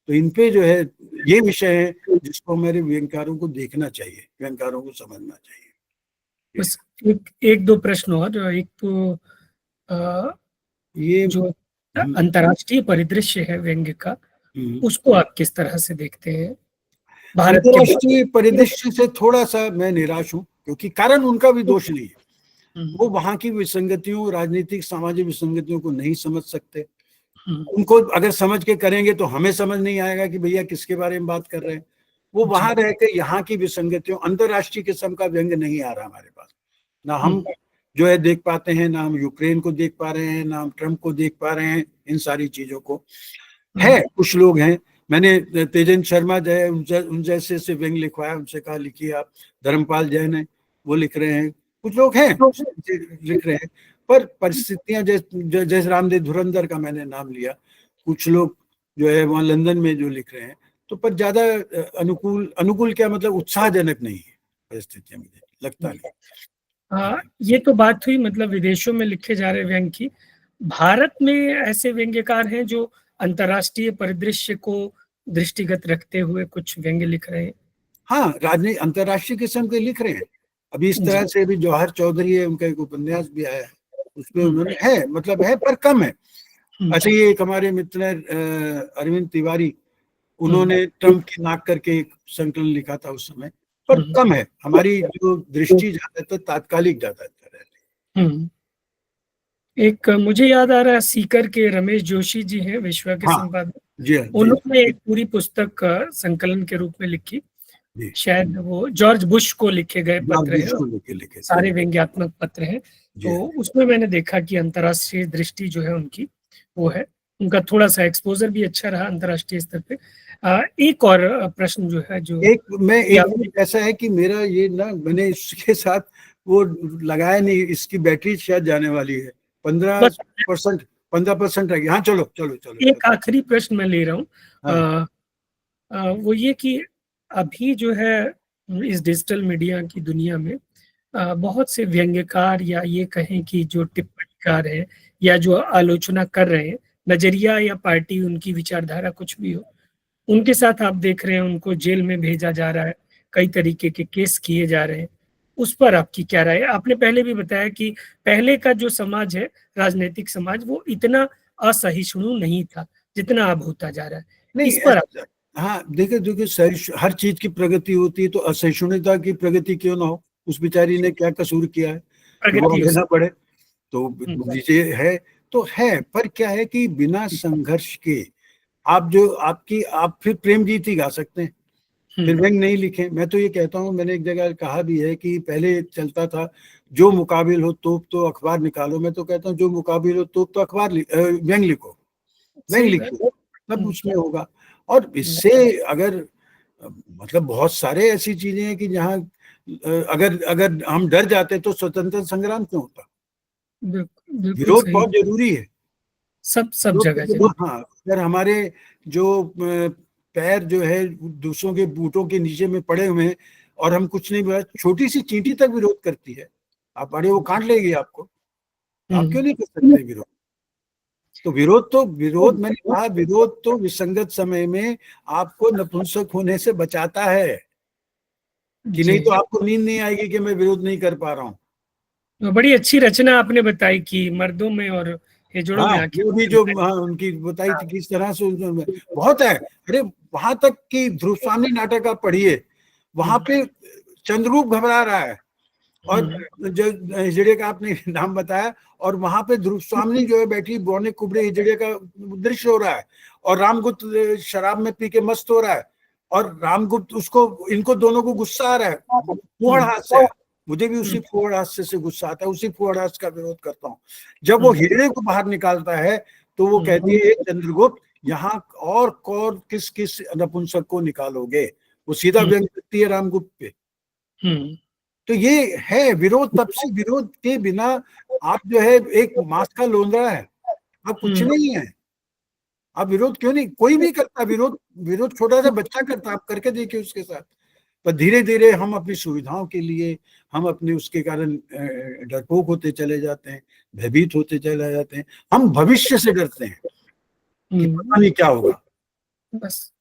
तो इन पे जो है ये विषय है जिसको हमारे व्यंग्यकारों को देखना चाहिए, व्यंग्यकारों को समझना चाहिए। बस एक दो प्रश्न और। एक तो ये जो अंतर्राष्ट्रीय परिदृश्य है व्यंग्य का, उसको आप किस तरह से देखते हैं? भारत के अंतर्राष्ट्रीय परिदृश्य से थोड़ा सा मैं निराश हूँ, क्योंकि कारण उनका भी दोष नहीं है। वो वहां की विसंगतियों, राजनीतिक सामाजिक विसंगतियों को नहीं समझ सकते। उनको अगर समझ के करेंगे तो हमें समझ नहीं आएगा कि भैया किसके बारे में बात कर रहे हैं। वो वहां रह के यहाँ की विसंगतियों, अंतर्राष्ट्रीय किस्म का व्यंग्य नहीं आ रहा हमारे पास। ना हम जो है देख पाते हैं, ना हम यूक्रेन को देख पा रहे हैं, ना हम ट्रंप को देख पा रहे हैं। इन सारी चीजों को है, कुछ लोग हैं, मैंने तेजन शर्मा जो है उन जैसे से व्यंग्य लिखवाया, उनसे कहा लिखिए आप। धर्मपाल जैन है, वो लिख रहे हैं, कुछ लोग हैं लिख रहे हैं, पर परिस्थितियां जैसे रामदेव धुरंधर का मैंने नाम लिया, कुछ लोग जो है वहाँ लंदन में जो लिख रहे हैं, तो पर ज्यादा अनुकूल क्या मतलब उत्साहजनक नहीं है परिस्थितियां, मुझे लगता नहीं। ये तो बात हुई मतलब विदेशों में लिखे जा रहे व्यंग्य की। भारत में ऐसे व्यंग्यकार हैं जो अंतर्राष्ट्रीय परिदृश्य को दृष्टिगत रखते हुए कुछ व्यंग्य लिख रहे हैं? हाँ, राजनीति अंतर्राष्ट्रीय किस्म के लिख रहे हैं। अभी इस तरह से भी जवाहर चौधरी है, उनका एक उपन्यास भी आया है, उसमें उन्होंने है मतलब है पर कम है। अच्छा, ये एक हमारे मित्र अरविंद तिवारी, उन्होंने ट्रंप की नाक करके एक संकलन लिखा था उस समय, पर कम है। हमारी जो दृष्टि ज्यादातर तात्कालिक ज्यादातर है। एक मुझे याद आ रहा है, सीकर के रमेश जोशी जी हैं, विश्व के संपादक, उन्होंने एक पूरी पुस्तक संकलन के रूप में लिखी। शायद वो जॉर्ज बुश को लिखे गए पत्र है, सारे व्यंग्यात्मक पत्र हैं। तो उसमें मैंने देखा कि अंतर्राष्ट्रीय दृष्टि जो है उनकी वो है, उनका थोड़ा सा एक्सपोजर भी अच्छा रहा अंतर्राष्ट्रीय स्तर पे। एक और प्रश्न जो है जो एक ऐसा है कि मेरा ये ना, मैंने इसके साथ वो लगाया नहीं, इसकी बैटरी शायद जाने वाली है, 15% रह गया। हाँ, चलो चलो चलो। एक आखिरी प्रश्न मैं ले रहा हूँ। वो ये कि अभी जो है इस डिजिटल मीडिया की दुनिया में बहुत से व्यंग्यकार या ये कहें कि जो टिप्पणीकार हैं या जो आलोचना कर रहे हैं, नजरिया या पार्टी उनकी विचारधारा कुछ भी हो, उनके साथ आप देख रहे हैं उनको जेल में भेजा जा रहा है, कई तरीके के केस किए जा रहे हैं। उस पर आपकी क्या राय है? आपने पहले भी बताया कि पहले का जो समाज है, राजनीतिक समाज, वो इतना असहिष्णु नहीं था जितना अब होता जा रहा है। नहीं, इस पर हाँ, देखिए हर चीज की प्रगति होती है, तो असहिष्णुता की प्रगति क्यों ना हो? उस बेचारी ने क्या कसूर किया है, लेना पड़े तो ये है तो है। पर क्या है कि बिना संघर्ष के आप फिर प्रेम गीत ही गा सकते हैं, फिर व्यंग नहीं लिखे। मैं तो ये कहता हूँ, मैंने एक जगह कहा भी है कि पहले चलता था जो मुकाबिल हो तोप तो अखबार निकालो। मैं तो कहता हूँ जो मुकाबिल हो तोप तो अखबार व्यंग लिखो, व्यंग लिखो, तब उसमें होगा। और इससे अगर मतलब बहुत सारे ऐसी चीजें हैं कि जहाँ अगर हम डर जाते तो स्वतंत्रता संग्राम क्यों होता? विरोध बहुत जरूरी है, सब जगह। हाँ, अगर हमारे जो पैर जो है दूसरों के बूटों के नीचे में पड़े हुए हैं और हम कुछ नहीं बोला, छोटी सी चींटी तक विरोध करती है, आप बड़े वो काट लेगी आपको, आप क्यों नहीं कर सकते विरोध? तो विरोध मैंने कहा, विरोध तो विसंगत समय में आपको नपुंसक होने से बचाता है कि नहीं तो आपको नींद नहीं आएगी कि मैं विरोध नहीं कर पा रहा हूँ। तो बड़ी अच्छी रचना आपने बताई कि मर्दों में और हिजड़ों में आके भी जो उनकी बताई थी किस तरह से बहुत है। अरे वहां तक कि ध्रुव स्वामी नाटक आप पढ़िए, वहां पे चंद्ररूप घबरा रहा है और जो हिजड़े का आपने नाम बताया, और वहां पे ध्रुव स्वामी जो है बैठी बौने कुबड़े हिजड़े का दृश्य हो रहा है, और रामगुप्त शराब में पी के मस्त हो रहा है, और रामगुप्त उसको, इनको दोनों को गुस्सा आ रहा है, फुहड़ हास्य है। मुझे भी उसी फुहड़ हास्य से गुस्सा आता है, उसी फुहड़ हास्य का विरोध करता हूँ। जब वो हिजड़े को बाहर निकालता है तो वो कहती है, चंद्रगुप्त यहाँ और किस किस नपुंसक को निकालोगे, वो सीधा व्यंग करती है रामगुप्त पे। तो ये है विरोध, तब से विरोध के बिना आप जो है एक मांस का लोंदड़ा है, आप कुछ नहीं है। आप विरोध क्यों नहीं, कोई भी करता विरोध, विरोध छोटा सा बच्चा करता, आप करके देखिए उसके साथ। पर धीरे धीरे हम अपनी सुविधाओं के लिए, हम अपने उसके कारण डरपोक होते चले जाते हैं, भयभीत होते चले जाते हैं। हम भविष्य से डरते हैं कि पता नहीं क्या होगा, बस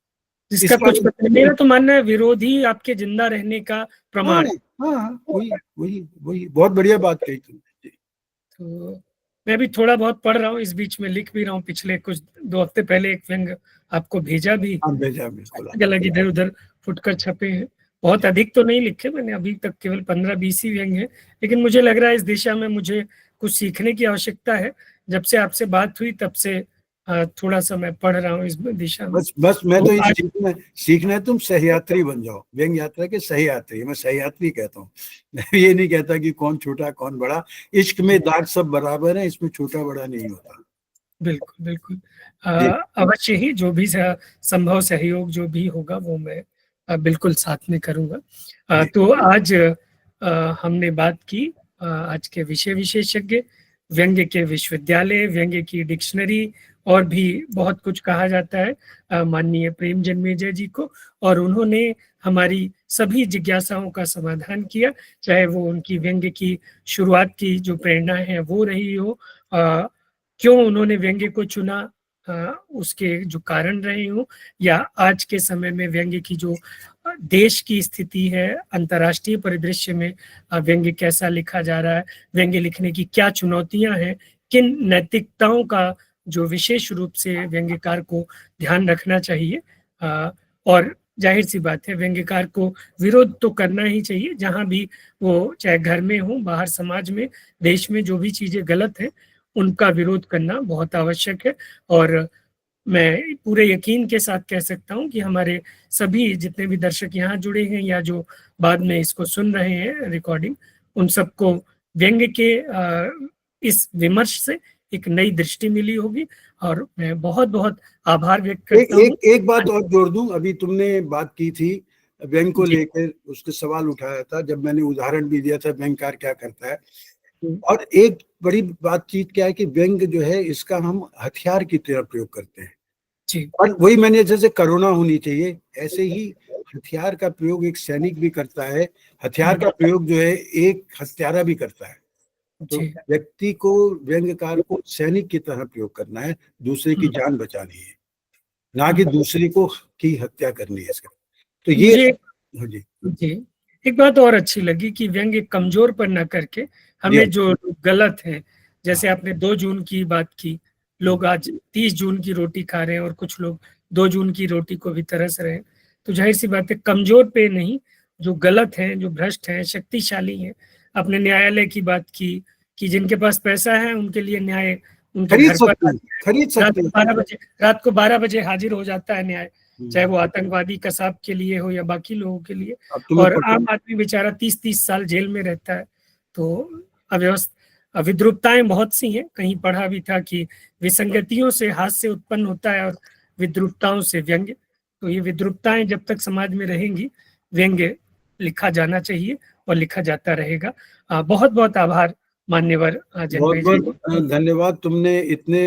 जिसका कुछ पता नहीं। मेरा तो मानना है विरोध ही आपके जिंदा रहने का प्रमाण है। हाँ, वही बहुत बढ़िया बात कही तुमने। तो मैं भी थोड़ा बहुत पढ़ रहा हूँ, इस बीच में लिख भी रहा हूँ। पिछले कुछ 2 हफ्ते पहले एक व्यंग आपको भेजा भी, अलग इधर उधर फुटकर छपे हैं। बहुत अधिक तो नहीं लिखे मैंने अभी तक, केवल 15-20 ही व्यंग है, लेकिन मुझे लग रहा है इस दिशा में मुझे कुछ सीखने की आवश्यकता है। जब से आपसे बात हुई तब से थोड़ा सा मैं पढ़ रहा हूँ इस दिशा में। बस मैं तो ये सीखना है, तुम सहयात्री बन जाओ, व्यंग यात्रा के सहयात्री। मैं सहयात्री कहता हूँ, मैं ये नहीं कहता कि कौन छोटा कौन बड़ा। इश्क में दाग सब बराबर है, इसमें छोटा बड़ा नहीं होता। बिल्कुल बिल्कुल, अवश्य ही जो भी संभव सहयोग जो भी होगा वो मैं बिल्कुल साथ में करूंगा। तो आज हमने बात की आज के विषय विशेषज्ञ, व्यंग्य के विश्वविद्यालय, व्यंग्य की डिक्शनरी, और भी बहुत कुछ कहा जाता है माननीय प्रेम जन्मेजय जी को, और उन्होंने हमारी सभी जिज्ञासाओं का समाधान किया, चाहे वो उनकी व्यंग्य की शुरुआत की जो प्रेरणा है वो रही हो, क्यों उन्होंने व्यंग्य को चुना, उसके जो कारण रहे हो, या आज के समय में व्यंग्य की जो देश की स्थिति है, अंतर्राष्ट्रीय परिदृश्य में व्यंग्य कैसा लिखा जा रहा है, व्यंग्य लिखने की क्या चुनौतियां हैं, किन नैतिकताओं का जो विशेष रूप से व्यंग्यकार को ध्यान रखना चाहिए। और जाहिर सी बात है व्यंग्यकार को विरोध तो करना ही चाहिए, जहां भी वो, चाहे घर में हो, बाहर समाज में, देश में जो भी चीजें गलत है उनका विरोध करना बहुत आवश्यक है। और मैं पूरे यकीन के साथ कह सकता हूं कि हमारे सभी जितने भी दर्शक यहाँ जुड़े हैं या जो बाद में इसको सुन रहे हैं रिकॉर्डिंग, उन सबको व्यंग्य के इस विमर्श से एक नई दृष्टि मिली होगी, और मैं बहुत बहुत आभार व्यक्त करता हूँ। एक बात और जोड़ दूं, अभी तुमने बात की थी व्यंग्य को लेकर, उसके सवाल उठाया था, जब मैंने उदाहरण भी दिया था व्यंग्यकार क्या करता है। और एक बड़ी बातचीत क्या है कि व्यंग्य जो है इसका हम हथियार की तरह प्रयोग करते हैं जी। और वही मैंने जैसे करुणा होनी चाहिए, ऐसे ही हथियार का प्रयोग एक सैनिक भी करता है, हथियार का प्रयोग जो है एक हत्यारा भी करता है। तो व्यक्ति को, व्यंग्यकार को सैनिक की तरह प्रयोग करना है, दूसरे की जान बचानी है, ना कि दूसरे को की हत्या करनी है इसका। तो ये जी एक बात और अच्छी लगी कि व्यंग्य कमजोर पर न करके हमें जो गलत है, जैसे आपने 2 जून की बात की, लोग आज 30 जून की रोटी खा रहे हैं और कुछ लोग 2 जून की रोटी को भी तरस रहे हैं। तो जाहिर सी बात है कमजोर पे नहीं, जो गलत हैं, जो भ्रष्ट हैं, शक्तिशाली हैं। आपने न्यायालय की बात की कि जिनके पास पैसा है उनके लिए न्याय उनके घर पर खरीद सकते, रात को 12 बजे हाजिर हो जाता है न्याय, चाहे वो आतंकवादी कसाब के लिए हो या बाकी लोगों के लिए। और आम आदमी बेचारा 30-30 साल जेल में रहता है। तो विद्रूपताएं बहुत सी हैं। कहीं पढ़ा भी था कि विसंगतियों से हास्य उत्पन्न होता है और विद्रूपताओं से व्यंग्य। तो ये विद्रूपताएं जब तक समाज में रहेंगी, व्यंग्य लिखा जाना चाहिए और लिखा जाता रहेगा। बहुत बहुत आभार मान्यवर जन्मेजय जी। बहुत बहुत धन्यवाद, तुमने इतने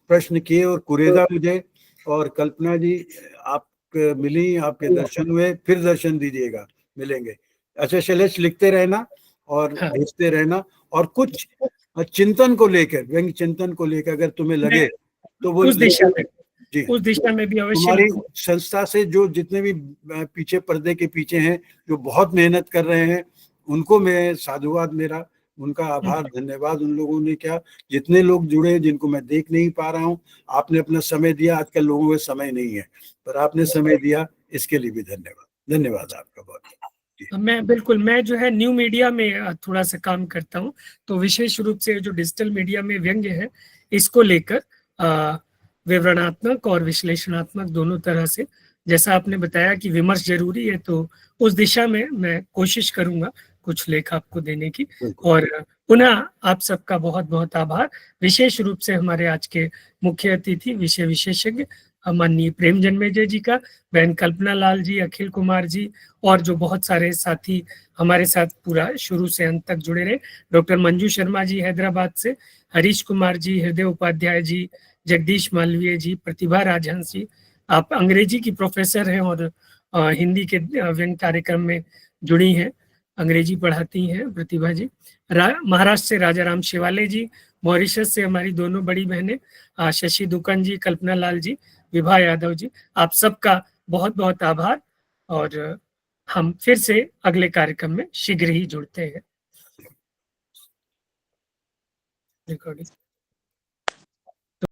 प्रश्न किए और कुरेदा मुझे। और कल्पना जी, आप मिली, आपके दर्शन हुए, फिर दर्शन दीजिएगा, मिलेंगे। अच्छा शैलेश, लिखते रहना और भेजते रहना, और कुछ चिंतन को लेकर, व्यंग्य चिंतन को लेकर अगर तुम्हें लगे तो वो उस दिशा में भी अवश्य। हमारी संस्था से जो जितने भी पीछे पर्दे के पीछे हैं, जो बहुत मेहनत कर रहे हैं, उनको मैं साधुवाद, मेरा उनका आभार, धन्यवाद। उन लोगों ने क्या, जितने लोग जुड़े जिनको मैं देख नहीं पा रहा हूँ, आपने अपना समय दिया। आजकल लोगों में समय नहीं है, पर आपने समय दिया, इसके लिए भी धन्यवाद। धन्यवाद आपका बहुत। मैं जो है न्यू मीडिया में थोड़ा सा काम करता हूँ, तो विशेष रूप से जो डिजिटल मीडिया में व्यंग्य है, इसको लेकर विवरणात्मक और विश्लेषणात्मक दोनों तरह से, जैसा आपने बताया कि विमर्श जरूरी है, तो उस दिशा में मैं कोशिश करूंगा कुछ लेख आपको देने की। और पुनः आप सबका बहुत बहुत आभार, विशेष रूप से हमारे आज के मुख्य अतिथि विषय विशेषज्ञ माननीय प्रेम जन्मेजय जी का, बहन कल्पना लाल जी, अखिल कुमार जी, और जो बहुत सारे साथी हमारे साथ पूरा शुरू से अंत तक जुड़े रहे, डॉक्टर मंजू शर्मा जी हैदराबाद से, हरीश कुमार जी, हृदय उपाध्याय जी, जगदीश मालवीय जी, प्रतिभा राजहंस जी। आप अंग्रेजी की प्रोफेसर हैं और हिंदी के व्यंग कार्यक्रम में जुड़ी हैं, अंग्रेजी पढ़ाती हैं प्रतिभा जी। महाराष्ट्र से राजाराम शिवाले जी, मॉरिशस से हमारी दोनों बड़ी बहनें शशि दुकन जी, कल्पना लाल जी, विभा यादव जी, आप सबका बहुत बहुत आभार। और हम फिर से अगले कार्यक्रम में शीघ्र ही जुड़ते हैं। रिकॉर्डिंग।